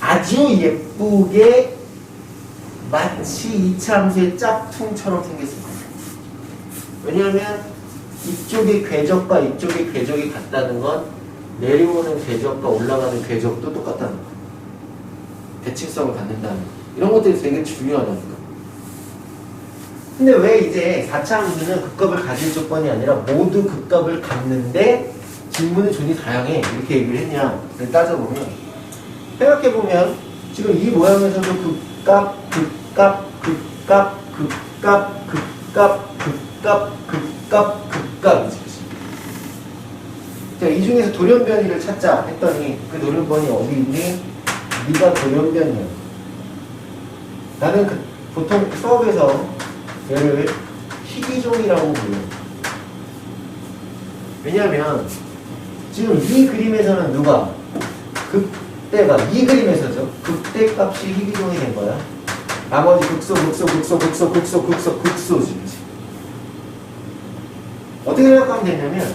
[SPEAKER 1] 아주 예쁘게 마치 2차 함수의 짝퉁처럼 생겼을 거예요. 왜냐하면 이쪽의 궤적과 이쪽의 궤적이 같다는 건 내려오는 궤적과 올라가는 궤적도 똑같다는 거예요. 대칭성을 갖는다는 거. 이런 것들이 되게 중요하다니까. 근데 왜 이제 4차 함수는 극값을 가질 조건이 아니라 모두 극값을 갖는데 질문의 존이 다양해 이렇게 얘기를 했냐 따져보면, 생각해보면 지금 이 모양에서도 극값, 극값, 극값, 극값, 극값, 극값, 극값, 극값이지. 자, 이 중에서 돌연변이를 찾자 했더니 그 돌연변이 어디 있니? 네가 돌연변이야. 나는 보통 수업에서 얘를 희귀종이라고 불러요. 왜냐하면 지금 이 그림에서는 누가? 극대가 이 그림에서죠. 극대 값이 희귀종이 된 거야. 나머지 극소지. 어떻게 생각하면 되냐면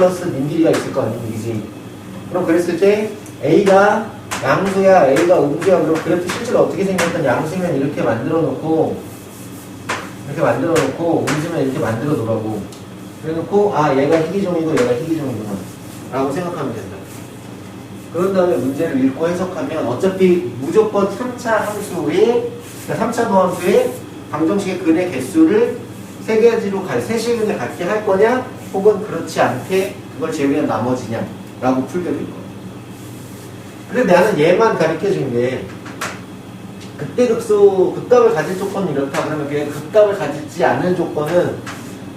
[SPEAKER 1] 플러스 민 길이가 있을 거 아니야, 이지. 그럼 그랬을 때 A가 양수야, A가 음수야. 그럼 그래프 실제로 어떻게 생겼던 양수면 이렇게 만들어 놓고 음수면 이렇게 만들어 놓으라고. 그래 놓고 아 얘가 희귀종이고 얘가 희귀종이구나 라고 생각하면 된다. 그런 다음에 문제를 읽고 해석하면 어차피 무조건 3차 함수의, 그러니까 3차 도함수의 방정식의 근의 개수를 세 가지로 세 시간에 갖게 할 거냐, 혹은 그렇지 않게 그걸 제외한 나머지냐 라고 풀게 될 거야. 근데 나는 얘만 가르쳐 준 게 극대극소 극값을 가질 조건은 이렇다. 그러면 그 극값을 가지지 않은 조건은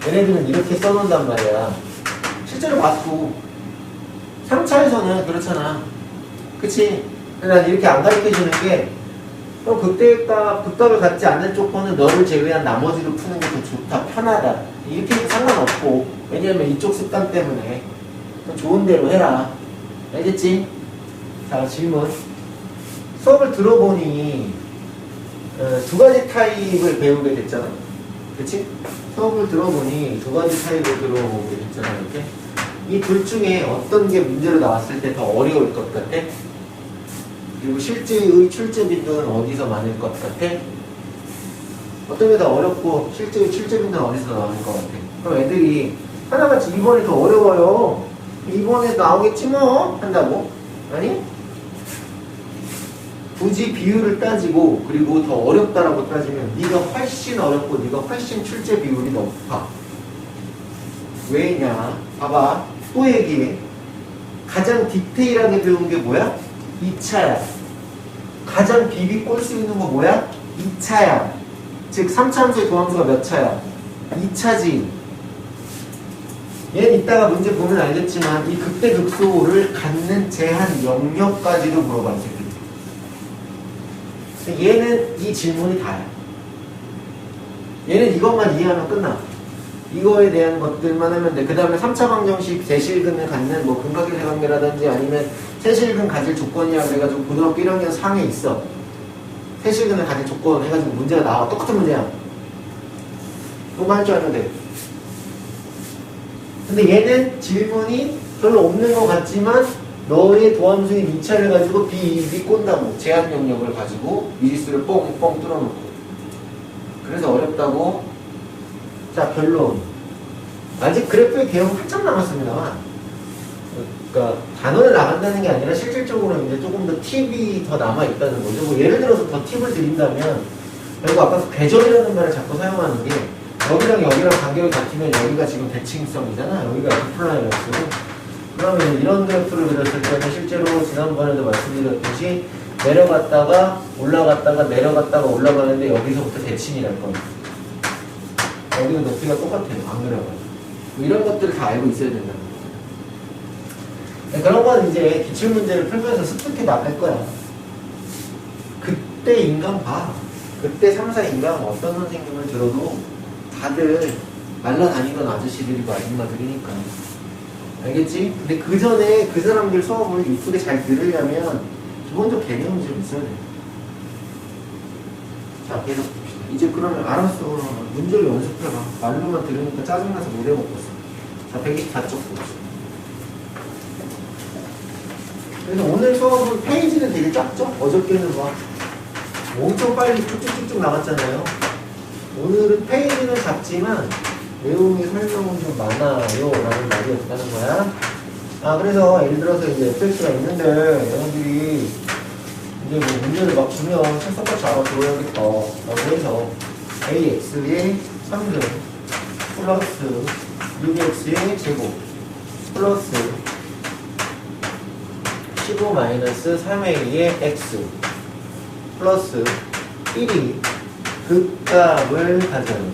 [SPEAKER 1] 얘네들은 이렇게 써놓는단 말이야. 실제로 봤고 3차에서는 그렇잖아. 그치? 근데 난 이렇게 안 가르쳐 주는 게 그럼 극값을 갖지 않는 조건은 너를 제외한 나머지를 푸는 게 더 좋다, 편하다. 이렇게 해도 상관없고, 왜냐면 이쪽 습관 때문에 좋은 대로 해라. 알겠지? 자, 질문. 수업을 들어보니 두 가지 타입을 배우게 됐잖아. 그치? 수업을 들어보니 두 가지 타입을 들어보게 됐잖아. 이렇게. 이 둘 중에 어떤 게 문제로 나왔을 때 더 어려울 것 같아? 그리고 실제의 출제 빈도는 어디서 많을 것 같아? 어떤 게 더 어렵고 실제의 출제 빈도는 어디서 나올 것 같아? 그럼 애들이 하나같이 2번이 더 어려워요. 2번에 나오겠지 뭐 한다고? 아니? 굳이 비율을 따지고 그리고 더 어렵다라고 따지면 네가 훨씬 어렵고 네가 훨씬 출제 비율이 높아. 왜냐? 봐봐. 또 얘기해. 가장 디테일하게 배운 게 뭐야? 2차야. 가장 비비 꼴 수 있는 거 뭐야? 2차야. 즉 3차 함수의 도함수가 몇 차야? 2차지. 얘는 이따가 문제 보면 알겠지만 이 극대극소를 갖는 제한 영역까지도 물어봐. 이 새끼. 얘는 이 질문이 다야. 얘는 이것만 이해하면 끝나. 이거에 대한 것들만 하면 돼. 그 다음에 3차 방정식 세실근을 갖는 뭐 근각의 관계라든지 아니면 세실근 가질 조건이야 그래가지고 고등학교 1학년 상에 있어. 세실근을 가질 조건 해가지고 문제가 나와. 똑같은 문제야. 그거만 할 줄 알면 돼. 근데 얘는 질문이 별로 없는 것 같지만 너의 도함수인 2차를 가지고 비입이 꼰다고. 제한 영역을 가지고 미지수를 뻥뻥 뚫어놓고. 그래서 어렵다고. 자, 결론. 아직 그래프의 개혁은 한참 남았습니다만, 그러니까 단원을 나간다는 게 아니라 실질적으로 이제 조금 더 팁이 더 남아있다는 거죠. 뭐 예를 들어서 더 팁을 드린다면, 그리고 아까 궤절이라는 말을 자꾸 사용하는 게, 여기랑 여기랑 간격이 같으면 여기가 지금 대칭성이잖아. 여기가 F플라이였어. 그러면 이런 그래프를 그렸을 때는 실제로 지난번에도 말씀드렸듯이, 내려갔다가 올라갔다가 내려갔다가 올라가는데 여기서부터 대칭이랄 거예요. 여기는 높이가 똑같아요. 안 그래가지고. 뭐 이런 것들을 다 알고 있어야 된다는 거죠. 네, 그런 건 이제 기출문제를 풀면서 습득해 나갈 거야. 그때 인강 봐. 그때 3, 4 인강 어떤 선생님을 들어도 다들 날라다니던 아저씨들이고 아줌마들이니까. 알겠지? 근데 그 전에 그 사람들 수업을 이쁘게 잘 들으려면 기본적 개념이 좀 있어야 돼. 자, 계속. 이제 그러면 알았어. 문제를 연습해봐. 말로만 들으니까 짜증나서 못 해먹겠어. 자, 124쪽 보겠습니다. 그래서 오늘 수업은 페이지는 되게 작죠? 어저께는 막 엄청 빨리 쭉쭉쭉쭉 나갔잖아요. 오늘은 페이지는 작지만 내용이 설명은 좀 많아요 라는 말이었다는 거야. 아, 그래서 예를 들어서 이제 fx가 있는데 여러분들이 이제 뭐 문제를 막 주면 철석같이 알아들어야겠다 라고 해서 ax의 3등 플러스 6x의 제곱 플러스 15 마이너스 3a의 x 플러스 1이 극값을 가져요.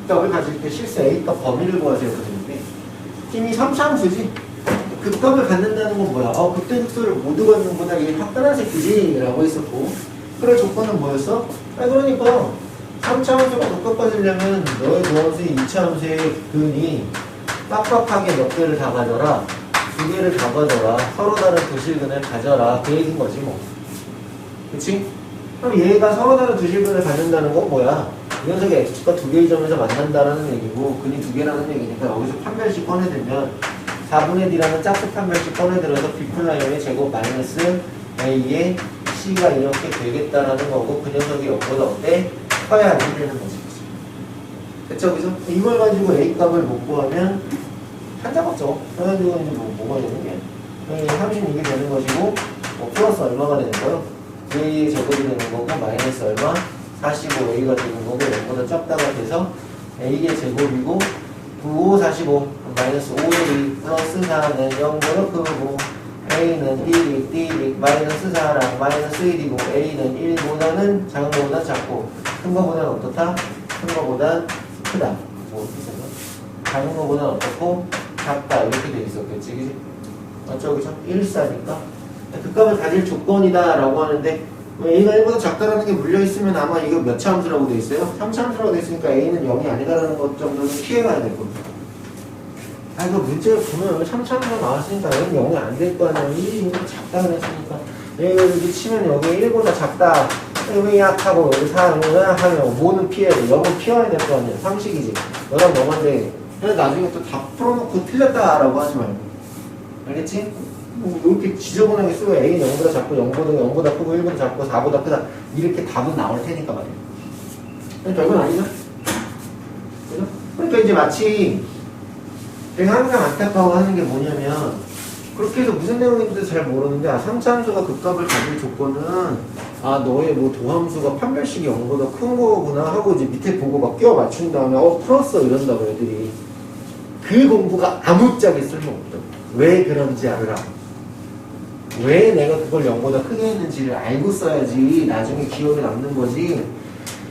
[SPEAKER 1] 극값을 가질 때 실수 a값 범위를 구하세요. 그랬는데 팀이 3차함수지. 극값을 갖는다는 건 뭐야? 극대극소를 모두 갖는 거다. 이게 화끈한 새끼지 라고 했었고, 그럴 조건은 뭐였어? 그러니까 3차함수가 극값 가지려면 너의 도함수인 2차함수의 근이 빡빡하게 몇 개를 다 가져라, 두 개를 다 가져라, 서로 다른 두실근을 가져라, 그 얘기인 거지 뭐. 그치? 그럼 얘가 서로 다른 두실근을 갖는다는 건 뭐야? 이 녀석의 x축과 두 개의 점에서 만난다라는 얘기고 근이 두 개라는 얘기니까 여기서 판별식 꺼내들면 4분의 d라는 짝수 판별식 꺼내들어서 b플라이어의 제곱 마이너스 a의 c가 이렇게 되겠다라는 거고, 그 녀석이 여기보다 어때? 커야 안 되는 거지. 됐죠? 그래서 이걸 가지고 a 값을 못 구하면 한자 없죠. 그래가지고 이제 뭐가 되는 게 36이 되는 것이고, 플러스 얼마가 되는 거요? a의 제곱이 되는 거고, 마이너스 얼마? 45a가 되는 거고, 0보다 작다가 돼서 a의 제곱이고 9, 45 마이너스 5의 플러스 4는 0보다 크고 a는 1이 마이너스 4랑 마이너스 1이고 a는 1보다는 작은 거보다 작고 큰 거보다는 어떻다? 큰 거보다 크다. 뭐 있었나? 작은 거보다는 어떻고 작다 이렇게 돼 있었겠지, 그치? 맞죠? 그죠? 1사니까 극값을 가질 조건이다 라고 하는데 A가 1보다 작다라는 게 물려있으면 아마 이거 몇 차 함수라고 돼 있어요? 3차 함수라고 돼 있으니까 A는 0이 아니다라는 것 정도는 피해가야 될 겁니다. 아, 이거 문제를 보면 3차 함수가 나왔으니까 A는 0이 안 될 거 아니야. 1이 0보다 작다 그랬으니까. 여기 치면 여기 1보다 작다. 여기 약하고 여기 4는 하면 5는 피해야 돼. 0은 피해야 될 거 아니야. 상식이지. 너랑 너만데. 그래서 나중에 또 다 풀어놓고 틀렸다라고 하지 말고. 알겠지? 뭐 이렇게 지저분하게 쓰고 A는 0보다 작고 0보다 크고 1보다 작고 4보다 크다 이렇게 답은 나올 테니까 말이야. 별건 아니죠? 그죠? 그러니까 이제 마치 내가 항상 안타까워하는 게 뭐냐면 그렇게 해서 무슨 내용인지도 잘 모르는데 3차 함수가 그 값을 가질 조건은 너의 뭐 도함수가 판별식이 0보다 큰 거구나 하고 이제 밑에 보고 막 끼워 맞춘 다음에 풀었어 이런다고 애들이. 그 공부가 아무짝에 쓸모없다. 왜 그런지 알으라. 왜 내가 그걸 0보다 크게 했는지를 알고 써야지 나중에 기억에 남는 거지.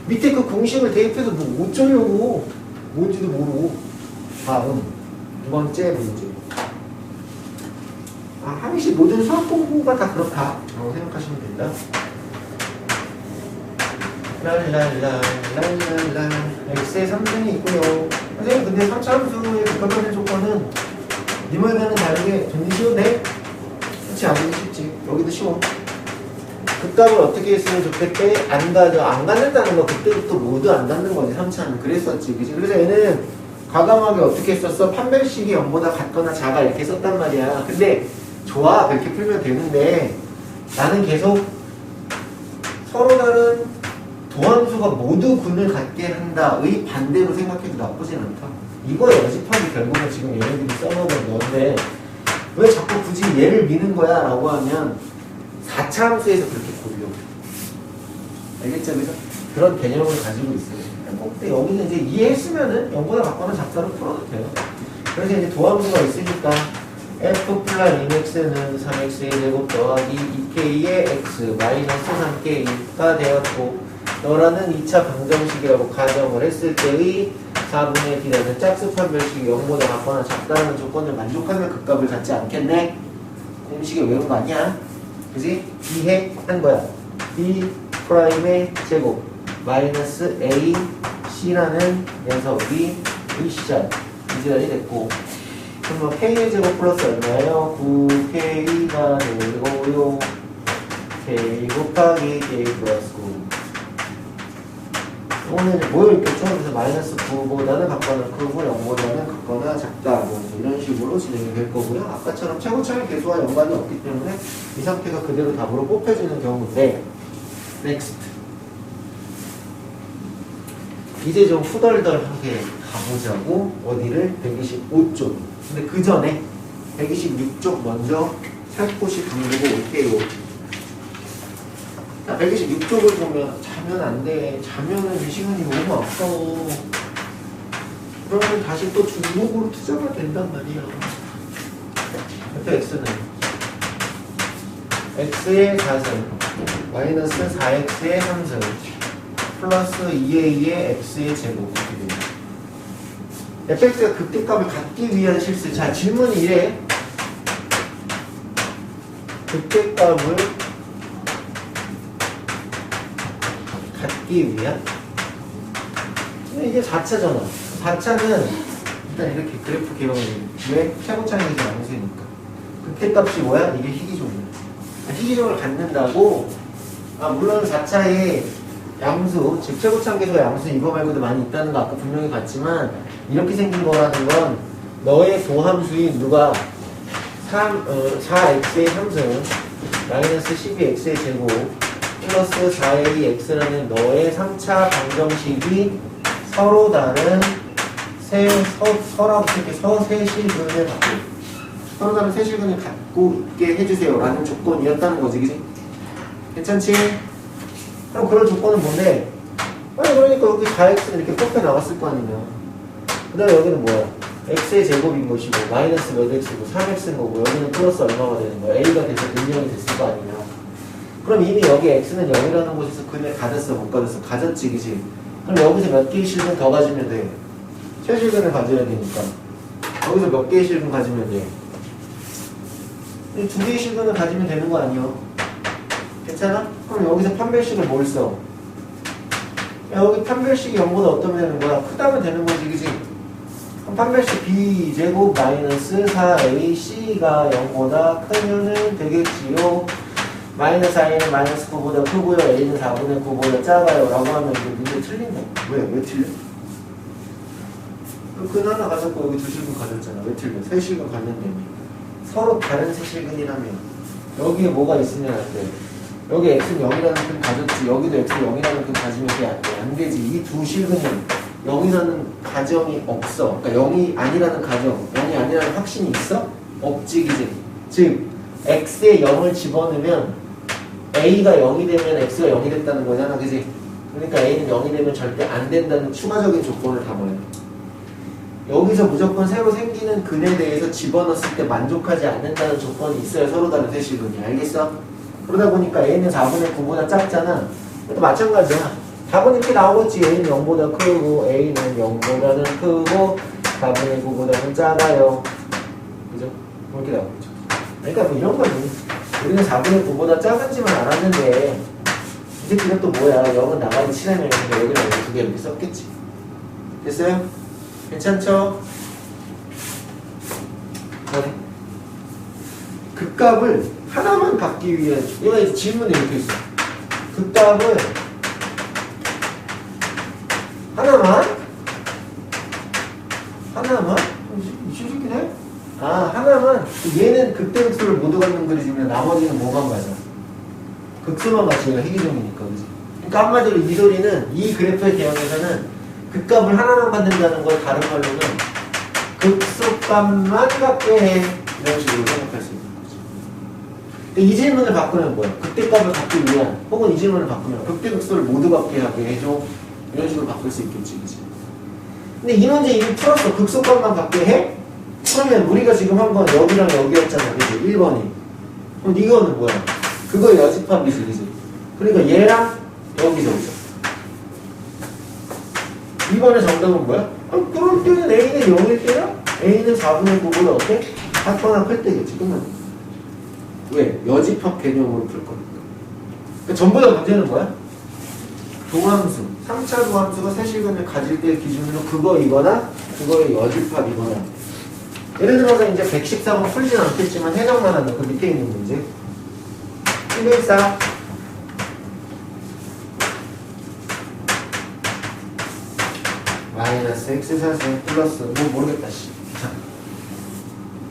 [SPEAKER 1] 밑에 그 공식을 대입해서 뭐 어쩌려고. 뭔지도 모르고. 다음 두 번째 문제. 항시 모든 수학 공부가 다 그렇다 라고 생각하시면 된다. 랄랄라 x의 3승이 있고요. 선생님 근데 3차 함수의 극값하는 조건은 니 말과는 다르게 정리 쉬운데? 그렇지 않으면 쉽지. 여기도 쉬워. 극값을 어떻게 했으면 좋겠대? 안 갖는다는 거 그때부터 모두 안 갖는 거지 3차는. 그랬었지 그치? 그래서 얘는 과감하게 어떻게 썼어? 판별식이 0보다 같거나 작아 이렇게 썼단 말이야. 근데 좋아 그렇게 풀면 되는데 나는 계속 서로 다른 도함수가 모두 군을 갖게 한다의 반대로 생각해도 나쁘진 않다. 이거에 여집합이 결국은 지금 얘네들이 써먹은 건데 왜 자꾸 굳이 얘를 미는 거야 라고 하면 4차 함수에서 그렇게 고려. 알겠죠? 그래서 그런 개념을 가지고 있어요. 근데 여기는 이제 이해했으면은 0보다 같거나 작다로 풀어도 돼요. 그래서 이제 도함수가 있으니까 f 플러스 2x는 3x의 제곱 더하기 2k의 x 마이너스 3k가 되었고 너라는 2차 방정식이라고 가정을 했을 때의 4분의 D라는 짝수 판별식이 0보다 같거나 작다는 조건을 만족하면 그 값을 갖지 않겠네? 공식에 외운 거 아니야? 그지? 이해한 거야. B 프라임의 제곱 마이너스 A C라는 녀석이 의 시절 이지랄이 됐고 그럼 뭐 K의 제곱 플러스 얼마예요? 9K가 되고요. K 곱하기 K 플러스 9 오늘 뭐였겠죠? 그래서 마이너스 9보다는 같거나 크고 0보다는 같거나 작다 뭐 이런 식으로 진행이 될 거고요. 아까처럼 최고차의 개수와 연관이 없기 때문에 이 상태가 그대로 답으로 뽑혀지는 경우인데 넥스트 이제 좀 후덜덜하게 가보자고. 어디를? 125쪽. 근데 그 전에 126쪽 먼저 살포시 강조고 올게요. 자, 126쪽을 보면 자면 안 돼. 자면은 이 시간이 너무 아까워. 그러면 다시 또 중복으로 투자가 된단 말이야. fx는 x의 4승 마이너스 4x의 3승 플러스 2a의 x의 제곱 이렇게 됩니다. fx가 극대값을 갖기 위한 실수. 자, 질문이 이래. 극대값을 갖기 위한? 근데 이게 4차잖아. 4차는 일단 이렇게 그래프 개형을 해. 왜? 최고차이에서 양수니까. 극대값이 뭐야? 이게 희귀종이야. 희귀종을 갖는다고? 물론 4차에 양수, 즉 최고차계수와 양수 이거 말고도 많이 있다는 거 아까 분명히 봤지만 이렇게 생긴 거라는 건 너의 도함수인 누가 4x의 3승 마이너스 12x의 제곱 플러스 4ax라는 너의 3차 방정식이 서로 다른 서세실근을 갖고 서로 다른 세실근을 갖고 있게 해주세요 라는 조건이었다는 거지. 그치? 괜찮지? 그럼 그런 조건은 뭔데? 그러니까 여기 4x는 이렇게 뽑혀 나왔을 거 아니냐. 그 다음에 여기는 뭐야? x의 제곱인 것이고 마이너스 몇 x고 3x인 거고 여기는 플러스 얼마가 되는 거야? a가 돼서 능력이 됐을 거 아니냐. 그럼 이미 여기 x는 0이라는 곳에서 근을 가졌어 못 가졌어? 가졌지 그치? 그럼 여기서 몇 개의 실근 더 가지면 돼? 최실근을 가져야 되니까 여기서 몇 개의 실근 가지면 돼? 2개의 실근을 가지면 되는 거 아니야? 괜찮아? 그럼 여기서 판별식을 뭘 써? 야, 여기 판별식이 0보다 어떠면 되는 거야? 크다면 되는 거지, 그지? 그럼 판별식 b제곱 마이너스 4ac가 0보다 크면은 되겠지요. 마이너스 i는 마이너스 9보다 크고요. a는 4분의 9보다 작아요. 라고 하면 이제 문제 틀린다. 왜 틀려? 근 하나 가졌고 여기 두 실근 가졌잖아. 왜 틀려? 세 실근 갔는데 서로 다른 세 실근이라며. 여기에 뭐가 있으면 안 돼. 여기 x는 0이라는 근 가졌지. 여기도 x 0이라는 근 가지면 돼. 안 돼. 안 되지. 이 두 실근은 0이라는 가정이 없어. 그러니까 0이 아니라는 가정, 0이 아니라는 확신이 있어? 없지, 그지? 즉 x에 0을 집어넣으면 a가 0이 되면 x가 0이 됐다는 거잖아, 그지? 그러니까 a는 0이 되면 절대 안 된다는 추가적인 조건을 다 뭐야? 여기서 무조건 새로 생기는 근에 대해서 집어넣었을 때 만족하지 않는다는 조건이 있어야 서로 다른 세실근이. 알겠어? 그러다 보니까 a는 4분의 9보다 작잖아. 또 마찬가지야. 답은 이렇게 나오겠지. a는 0보다 크고 a는 0보다는 크고 4분의 9보다는 작아요. 그죠? 이렇게 나오겠죠. 그러니까 뭐 이런 거는 우리는 4분의 9보다 작은지만 알았는데 이제 그게 또 뭐야. 0은 나가기 치라면 여기랑 여기 두 개 이렇게 썼겠지. 됐어요? 괜찮죠? 네. 극값을 하나만 갖기 위해 얘가 이제 질문에 이렇게 있어. 극값을 하나만? 이 새끼네? 아, 하나만? 얘는 극대극소를 모두 갖는 그리지만 나머지는 뭐만 가져? 극소만 가지가 희귀종이니까, 그지? 그러니까 한마디로 이 소리는 이 그래프의 개형에서는 극값을 하나만 받는다는 걸 다른 말로는 극소값만 갖게 해. 이런 식으로 생각할 수 있는 거죠. 근데 이 질문을 바꾸면 뭐야? 극대값을 갖기 위한, 혹은 이 질문을 바꾸면 극대극소를 모두 갖게 하게 해줘. 이런 식으로 바꿀 수 있겠지, 그치? 근데 이 문제 이미 풀었어. 극소값만 갖게 해? 그러면 우리가 지금 한 건 여기랑 여기였잖아, 그치? 1번이. 그럼 이거는 뭐야? 그거의 여집합이지, 그치? 그러니까 얘랑 여기서 오죠. 2번의 정답은 뭐야? 그럴 때는 A는 0일 때야? A는 4분의 9보다 어때? 같거나 클 때겠지. 끝나. 왜? 여집합 개념으로 풀 거니까. 그러니까 전부 다 문제는 뭐야? 도함수. 3차 도함수가 세실근을 가질 때 기준으로 그거이거나 그거의 여집합이거나. 예를 들어서 이제 114번 풀진 않겠지만 해석만 한다. 그 밑에 있는 문제. 114. 마이너스 x4 플러스 뭐 모르겠다 씨. 자,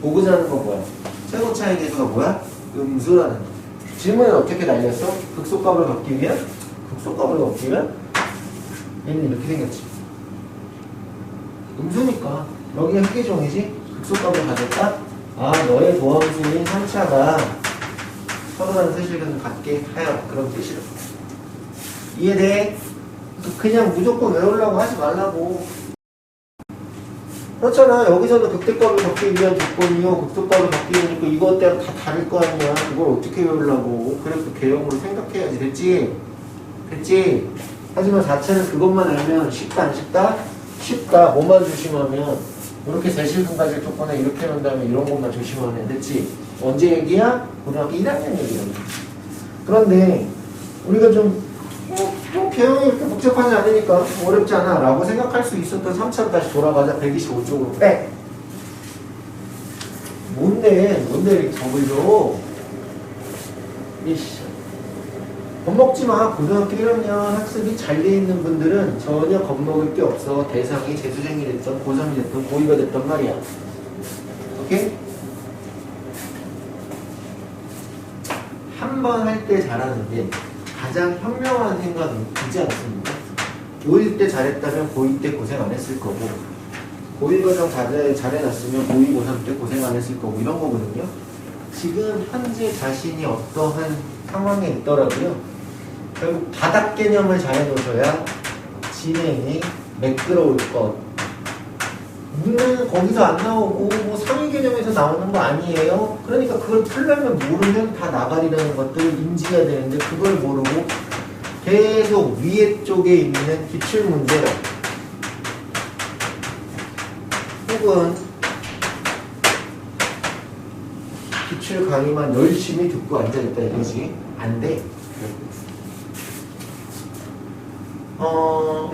[SPEAKER 1] 보고자 하는 건 뭐야? 최고 차이 계수가 뭐야? 음수라는 거. 질문은 어떻게 날렸어? 극소값을 갖기 위한? 극소값을 갖기 위한? 얘는 이렇게 생겼지. 음수니까 여기가 희귀종이지? 극소값을 가졌다? 아, 너의 도함수인 3차가 서로 다른 세실근을 갖게 하여. 그런 뜻이다. 이해돼? 그냥 무조건 외우려고 하지 말라고. 그렇잖아. 여기서는 극대값을 갖기 위한 조건이요. 극소값을 갖기 위하니까 이것 때랑 다 다를 거 아니야. 그걸 어떻게 외우려고. 그래서 개형으로 생각해야지. 됐지? 됐지? 하지만 4차는 그것만 알면 쉽다 안 쉽다? 쉽다. 뭐만 조심하면 이렇게 세실근 가질 조건에 이렇게 놓은 다음에 이런 것만 조심하면 됐지? 언제 얘기야? 고등학교 1학년 얘기라고. 그런데 우리가 좀 개형이 이렇게 복잡하지 않으니까 어렵지 않아 라고 생각할 수 있었던 3차로 다시 돌아가자. 125쪽으로 빼. 뭔데 이렇게 겁을 줘? 이씨. 겁먹지 마. 고등학교 1학년 학습이 잘 돼 있는 분들은 전혀 겁먹을 게 없어. 대상이 재수생이 됐던 고3이 됐던 고2가 됐던 말이야. 오케이? 한 번 할 때 잘하는 게 가장 현명한 생각은 있지 않습니까? 고1 때 잘했다면 고2 때 고생 안 했을 거고, 고1 과정 잘해놨으면 고2, 고3 때 고생 안 했을 거고, 이런 거거든요. 지금 현재 자신이 어떠한 상황에 있더라도요, 결국 바닥 개념을 잘 해놓으셔야 진행이 매끄러울 것. 문제는 거기서 안 나오고 뭐 상위 개념에서 나오는 거 아니에요? 그러니까 그걸 풀려면 모르면 다 나가리라는 것들을 인지해야 되는데 그걸 모르고 계속 위에 쪽에 있는 기출문제 혹은 기출 강의만 열심히 듣고 앉아있다 이거지. 안 돼.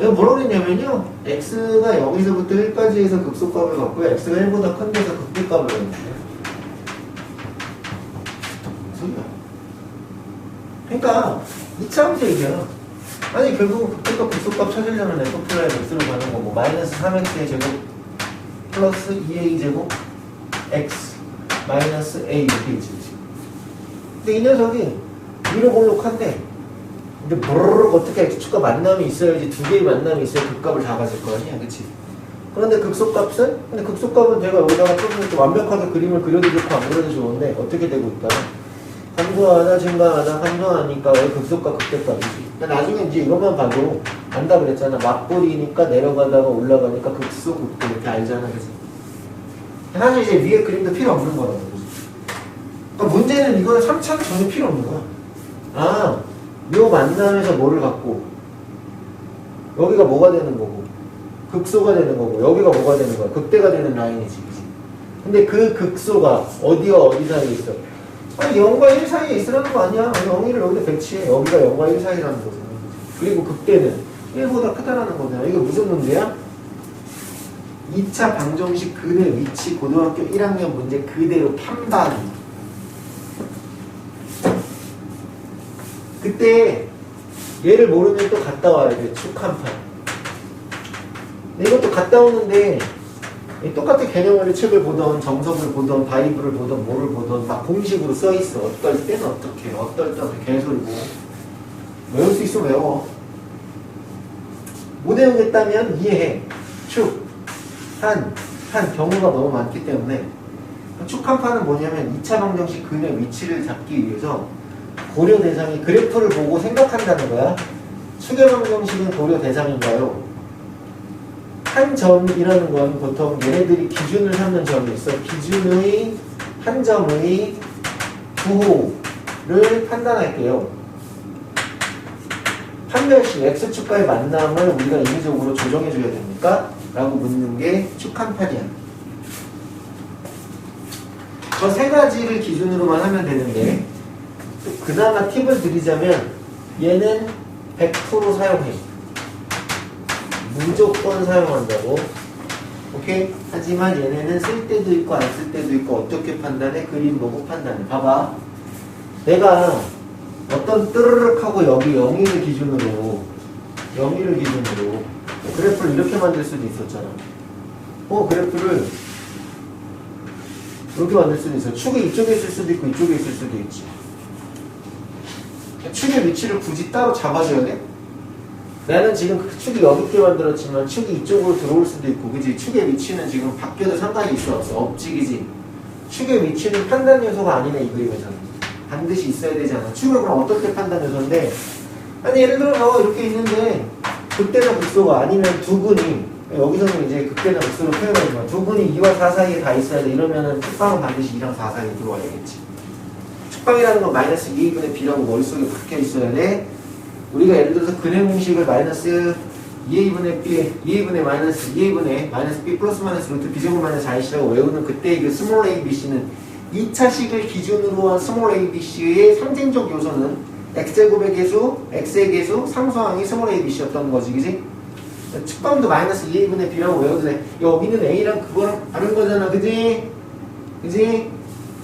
[SPEAKER 1] 이거 뭐라고 그랬냐면요. x가 0에서부터 1까지 해서 극소값을 갖고요. x가 1보다 큰 데서 극대값을 갖는데요. 소리야. 그러니까 2차 함수얘기야. 아니 결국은 극대값 극소값 찾으려면 f 플라이 x로 가는 거고 마이너스 3x의 제곱 플러스 2a 제곱 x 마이너스 a 이렇게 있지. 근데 이 녀석이 위로 볼록한데 근데 모르륵 어떻게 x축과 만남이 있어야지 두 개의 만남이 있어야 극값을 다 가질 거 아니야, 그치? 그런데 극소값은? 근데 극소값은 제가 여기다가 조금 이렇게 완벽하게 그림을 그려도 좋고 안 그려도 좋은데 어떻게 되고 있다? 감소하다 증가하다 감소하니까 왜 극소값 극대값이지? 나중에 이제 이것만 봐도 안다 그랬잖아. 맞벌이니까 내려가다가 올라가니까 극소 극대 이렇게 알잖아, 그치? 사실 이제 위에 그림도 필요 없는 거라고. 그러니까 문제는 이거는 3차는 전혀 필요 없는 거야. 아, 요 만남에서 뭐를 갖고 여기가 뭐가 되는 거고 극소가 되는 거고 여기가 뭐가 되는 거야. 극대가 되는 라인이지, 그치? 근데 그 극소가 어디와 어디 사이에 있어? 아니 0과 1 사이에 있으라는 거 아니야. 0, 1을 여기다 배치해. 여기가 0과 1 사이라는 거잖아. 그리고 극대는 1보다 크다라는 거잖아. 이게 무슨 문제야? 2차 방정식 근의 위치 고등학교 1학년 문제 그대로 판단. 그때 얘를 모르면 또 갔다 와야 돼. 축한판. 이것도 갔다 오는데 똑같은 개념원의 책을 보던 정석을 보던 바이블을 보던 뭐를 보던 막 공식으로 써있어. 어떨 때는 어떻게 어떨 때는 개소리고. 외울 수 있으면 외워. 못 외우겠다면 이해해. 축, 한 경우가 너무 많기 때문에 축한판은 뭐냐면 2차 방정식 근의 위치를 잡기 위해서 고려 대상이 그래프를 보고 생각한다는 거야. 추계 방정식은 고려 대상인가요? 한 점이라는 건 보통 얘네들이 기준을 삼는 점이 있어. 기준의 한 점의 부호를 판단할게요. 판별식 x축과의 만남을 우리가 인위적으로 조정해줘야 됩니까? 라고 묻는 게 축한판이야. 저 세 가지를 기준으로만 하면 되는데 그나마 팁을 드리자면 얘는 100% 사용해. 무조건 사용한다고. 오케이? 하지만 얘네는 쓸 때도 있고 안 쓸 때도 있고 어떻게 판단해? 그림 보고 판단해. 봐봐. 내가 어떤 뜨르륵 하고 여기 0일을 기준으로 그래프를 이렇게 만들 수도 있었잖아. 그래프를 이렇게 만들 수도 있어. 축이 이쪽에 있을 수도 있고 이쪽에 있을 수도 있지. 축의 위치를 굳이 따로 잡아줘야 돼? 나는 지금 그 축이 여기 있게 만들었지만 축이 이쪽으로 들어올 수도 있고, 그지? 축의 위치는 지금 바뀌어도 상관이 있어 없어? 없지, 그지? 축의 위치는 판단 요소가 아니네, 이 그림에서는. 반드시 있어야 되잖아. 축을 그럼 어떨 때 판단 요소인데, 아니 예를 들어 이렇게 있는데 극대나 극소가 아니면 두 근이, 여기서는 이제 극대나 극소로 표현하지만 두 근이 2와 4 사이에 다 있어야 돼. 이러면은 축방은 반드시 2랑 4 사이에 들어와야겠지. 축방이라는 건 마이너스 2분의 b라고 머릿속에 박혀 있어야 돼. 우리가 예를 들어서 근의 공식을 마이너스 2a분의 b, 2a분의 마이너스 2a분의 마이너스 b 플러스 마이너스 루트 b제곱 마이너스 iC라고 외우는 그때의 그 스몰 abc는 2차식을 기준으로 한 스몰 abc의 상징적 요소는 x제곱의 개수, x의 개수, 상수항이 스몰 abc였던 거지, 그지? 측방도 마이너스 2a분의 b라고 외워도 돼. 여기는 a랑 그거랑 다른 거잖아, 그지? 그지?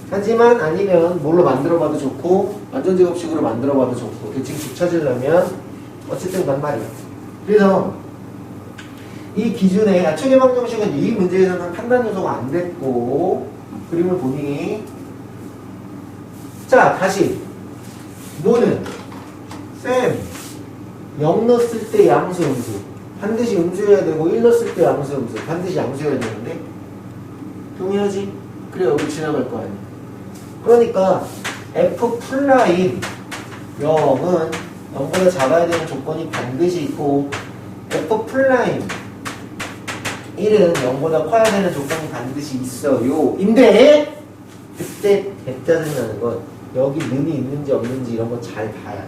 [SPEAKER 1] 하지만 아니면 뭘로 만들어봐도 좋고 완전 제곱식으로 만들어봐도 좋고 대칭식 찾으려면 어쨌든 간 말이야. 그래서 이 기준에 추계 방정식은 이 문제에서는 판단 요소가 안 됐고 그림을 보니 자 다시 뭐는 쌤 0 넣었을 때 양수 음수 반드시 음수여야 되고 1 넣었을 때 양수 음수 반드시 양수여야 되는데 동의하지? 그래 여기 지나갈 거 아니야. 그러니까 f 플라임 0은 0보다 작아야 되는 조건이 반드시 있고 f 플라임 1은 0보다 커야 되는 조건이 반드시 있어요. 인데 그때 짜증나는 건 여기 는이 있는지 없는지 이런 거 잘 봐야 해.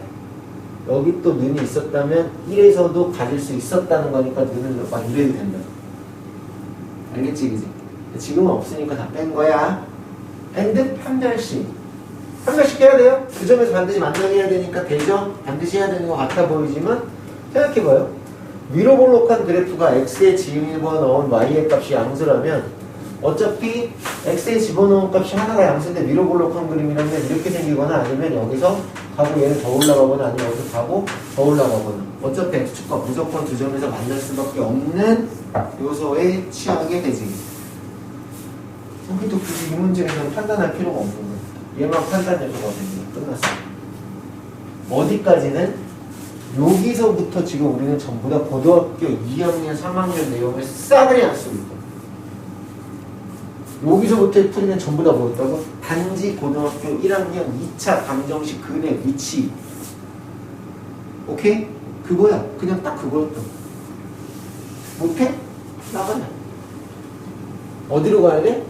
[SPEAKER 1] 여기 또 는이 있었다면 1에서도 가질 수 있었다는 거니까 는을 막 이래도 된다. 알겠지, 그지? 지금은 없으니까 다 뺀 거야. 엔드 판별식 한 명씩 해야 돼요. 그 점에서 반드시 만나게 해야 되니까 되죠. 반드시 해야 되는 것 같아 보이지만 생각해봐요. 위로 볼록한 그래프가 x에 집어넣은 y의 값이 양수라면 어차피 x에 집어넣은 값이 하나가 양수인데 위로 볼록한 그림이라면 이렇게 생기거나 아니면 여기서 가고 얘는 더 올라가거나 아니면 여기서 가고 더 올라가거나 어차피 x축과 무조건 두 점에서 만날 수밖에 없는 요소에 취하게 되지. 우리도 굳이 이 문제에서는 판단할 필요가 없는 거야. 얘만 판단 요소가 되면 끝났어. 어디까지는? 여기서부터 지금 우리는 전부 다 고등학교 2학년, 3학년 내용을 싸그리 안 쓰고 있다. 여기서부터의 풀이는 전부 다 뭐였다고? 단지 고등학교 1학년 2차 방정식 근의 위치. 오케이? 그거야. 그냥 딱 그거였다. 못해? 나가냐. 어디로 가야 돼?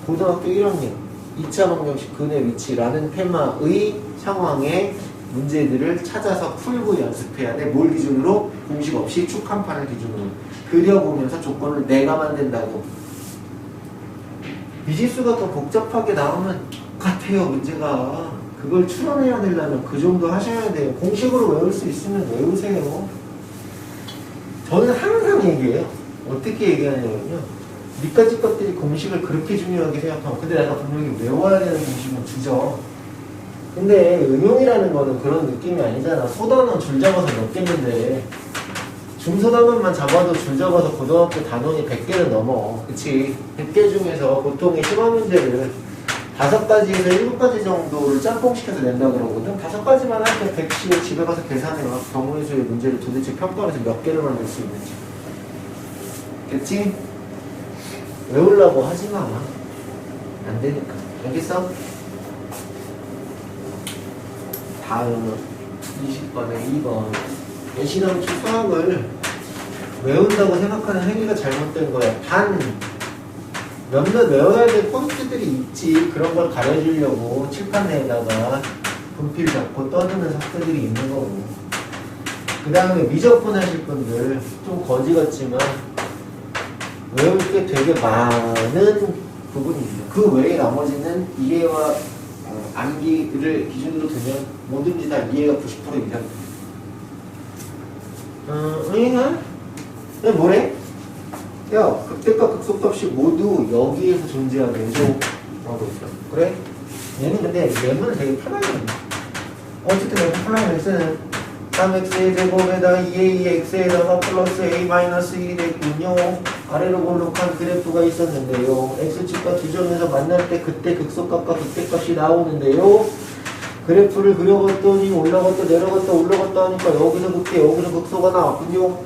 [SPEAKER 1] 고등학교 1학년 2차 방정식 근의 위치라는 테마의 상황에 문제들을 찾아서 풀고 연습해야 돼. 뭘 기준으로? 공식 없이 축 한 판을 기준으로 그려보면서 조건을 내가 만든다고. 미지수가 더 복잡하게 나오면 같아요. 문제가. 그걸 추론해야 되려면 그 정도 하셔야 돼요. 공식으로 외울 수 있으면 외우세요. 저는 항상 얘기해요. 어떻게 얘기하냐면요. 밑까지 것들이 공식을 그렇게 중요하게 생각하면 근데 내가 분명히 외워야 되는 공식은 주죠. 근데 응용이라는 거는 그런 느낌이 아니잖아. 소단원 줄 잡아서 몇 개인데 중소단원만 잡아도 줄 잡아서 고등학교 단원이 100개는 넘어. 그치? 100개 중에서 보통의 심화 문제를 5가지에서 7가지 정도를 짬뽕시켜서 낸다 그러거든. 5가지만 할 때 100씩 집에 가서 계산해와. 경우의 수의 문제를 도대체 평가해서 몇 개를 만들 수 있는지. 됐지? 외우려고 하지 마. 안 되니까. 알겠어? 다음 20번에 2번. 예시넘치 수학을 외운다고 생각하는 행위가 잘못된 거야. 단 몇몇 외워야 될 포인트들이 있지. 그런 걸 가려주려고 칠판 내에다가 분필 잡고 떠드는 학생들이 있는 거고. 그 다음에 미적분 하실 분들 좀 거지 같지만 외울 게 되게 많은 부분이 있어요. 그 외에 나머지는 이해와 암기를 기준으로 두면 뭐든지 다 이해가 90% 이상. 얘 뭐래? 야, 극대값, 극소값이 모두 여기에서 존재하게 해줘라고 있어. 그래? 얘는 근데 얘는 되게 편하게 해. 어쨌든 얘는 편하게 X는 3x의 제곱에다가 2ax에다가 플러스 a-1이 됐군요. 아래로 볼록한 그래프가 있었는데요. x축과 두 점에서 만날 때 그때 극소값과 극대값이 나오는데요. 그래프를 그려봤더니 올라갔다 내려갔다 올라갔다 하니까 여기서 극대 여기서 극소가 나왔군요.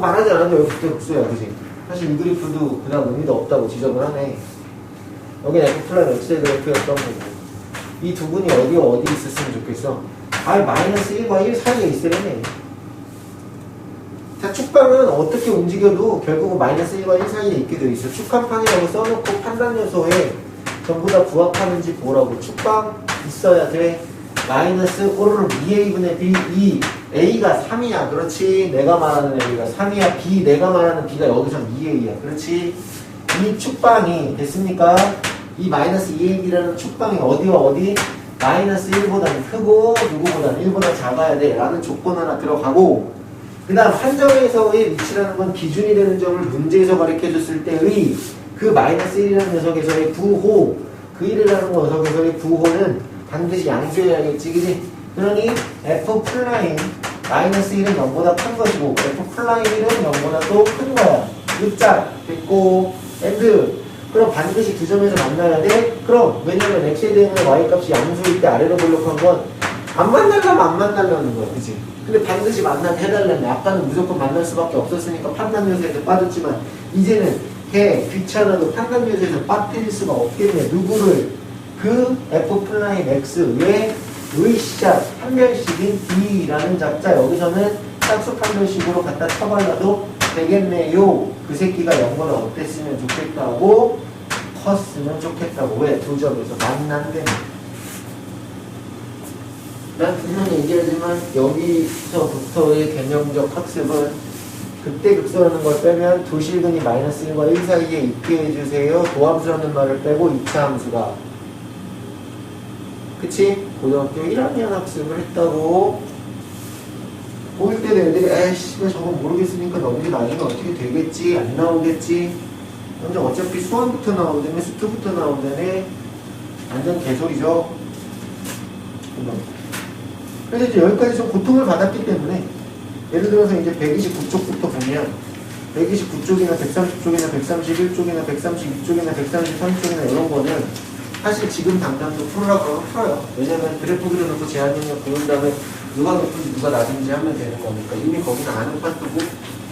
[SPEAKER 1] 말하지 않아도 여기 극대 극소야. 그치? 사실 이 그래프도 그 다음 의미도 없다고 지적을 하네. 여기는 f 플러스 x의 그래프였던 거고 이 두 분이 어디 있었으면 좋겠어? -1과 1 사이에 있으려네. 자, 축방은 어떻게 움직여도 결국은 -1과 1 사이에 있게 되어 있어. 축한판이라고 써놓고 판단 요소에 전부 다 부합하는지 보라고. 축방 있어야 돼. 마이너스 오르르 2a분의 b 2 a가 3이야. 그렇지. 내가 말하는 a가 3이야. b 내가 말하는 b가 여기서 2a야. 그렇지. 이 축방이 됐습니까? 이 마이너스 2ab라는 축방이 어디와 어디? 마이너스 1보다는 크고 누구보다는 1보다 작아야 돼 라는 조건 하나 들어가고 그 다음 한 점에서의 위치라는 건 기준이 되는 점을 문제에서 가르쳐 줬을 때의 그 마이너스 1이라는 녀석에서의 부호 그 1이라는 녀석에서의 부호는 반드시 양수해야겠지. 그지? 그러니 f 플라인 마이너스 1은 0보다 큰 것이고 f 플라인 1은 0보다 또 큰 거야. 육자 됐고 엔드 그럼 반드시 두 점에서 만나야 돼? 그럼 왜냐면 x에 대한 y값이 양수일 때 아래로 볼록한 건 안 만나려면 안 만나려는 거야. 그치? 근데 반드시 만나게 해달라면 아까는 무조건 만날 수밖에 없었으니까 판단 요소에서 빠졌지만 이제는 걔 귀찮아도 판단 요소에서 빠뜨릴 수가 없겠네. 누구를? 그 f 플라인 x의 시작 판별식인 d라는 작자 여기서는 짝수 판별식으로 갖다 쳐발라도 되겠네요. 그 새끼가 0보다 어땠으면 좋겠다고 컸으면 좋겠다고. 왜? 두 점에서 만난다며. 난 분명히 얘기하지만 여기서부터의 개념적 학습은 그때 극소라는 걸 빼면 두 실근이 -1과 1 사이에 있게 해주세요. 도함수라는 말을 빼고 2차 함수가 그치? 고등학교 1학년 학습을 했다고 보일 때는 애들이 에이씨 저거 모르겠으니까 넘기 나중에 어떻게 되겠지? 안 나오겠지? 근데 어차피 수원부터 나온다며 수투부터 나온다며 완전 개소리죠. 그래서 이제 여기까지 좀 고통을 받았기 때문에 예를 들어서 이제 129쪽부터 보면 129쪽이나 130쪽이나 131쪽이나 132쪽이나 133쪽이나 이런 거는 사실 지금 당장도 풀으라고 하면 풀어요. 왜냐면 그래프 그려놓고 제한능력 보는 다음에 누가 높은지 누가 낮은지 하면 되는 거니까 이미 거기는 아는 파트고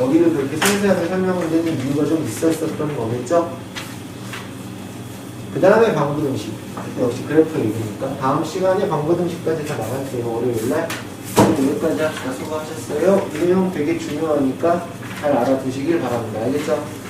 [SPEAKER 1] 여기는 그렇게 세세하게 설명을 드리는 이유가 좀 있었던 거겠죠? 그 다음에 방부등식. 역시 그래프 얘기니까 다음 시간에 방부등식까지 다 나갈게요. 월요일날. 여기까지 합시다. 수고하셨어요. 이 내용 되게 중요하니까 잘 알아두시길 바랍니다. 알겠죠?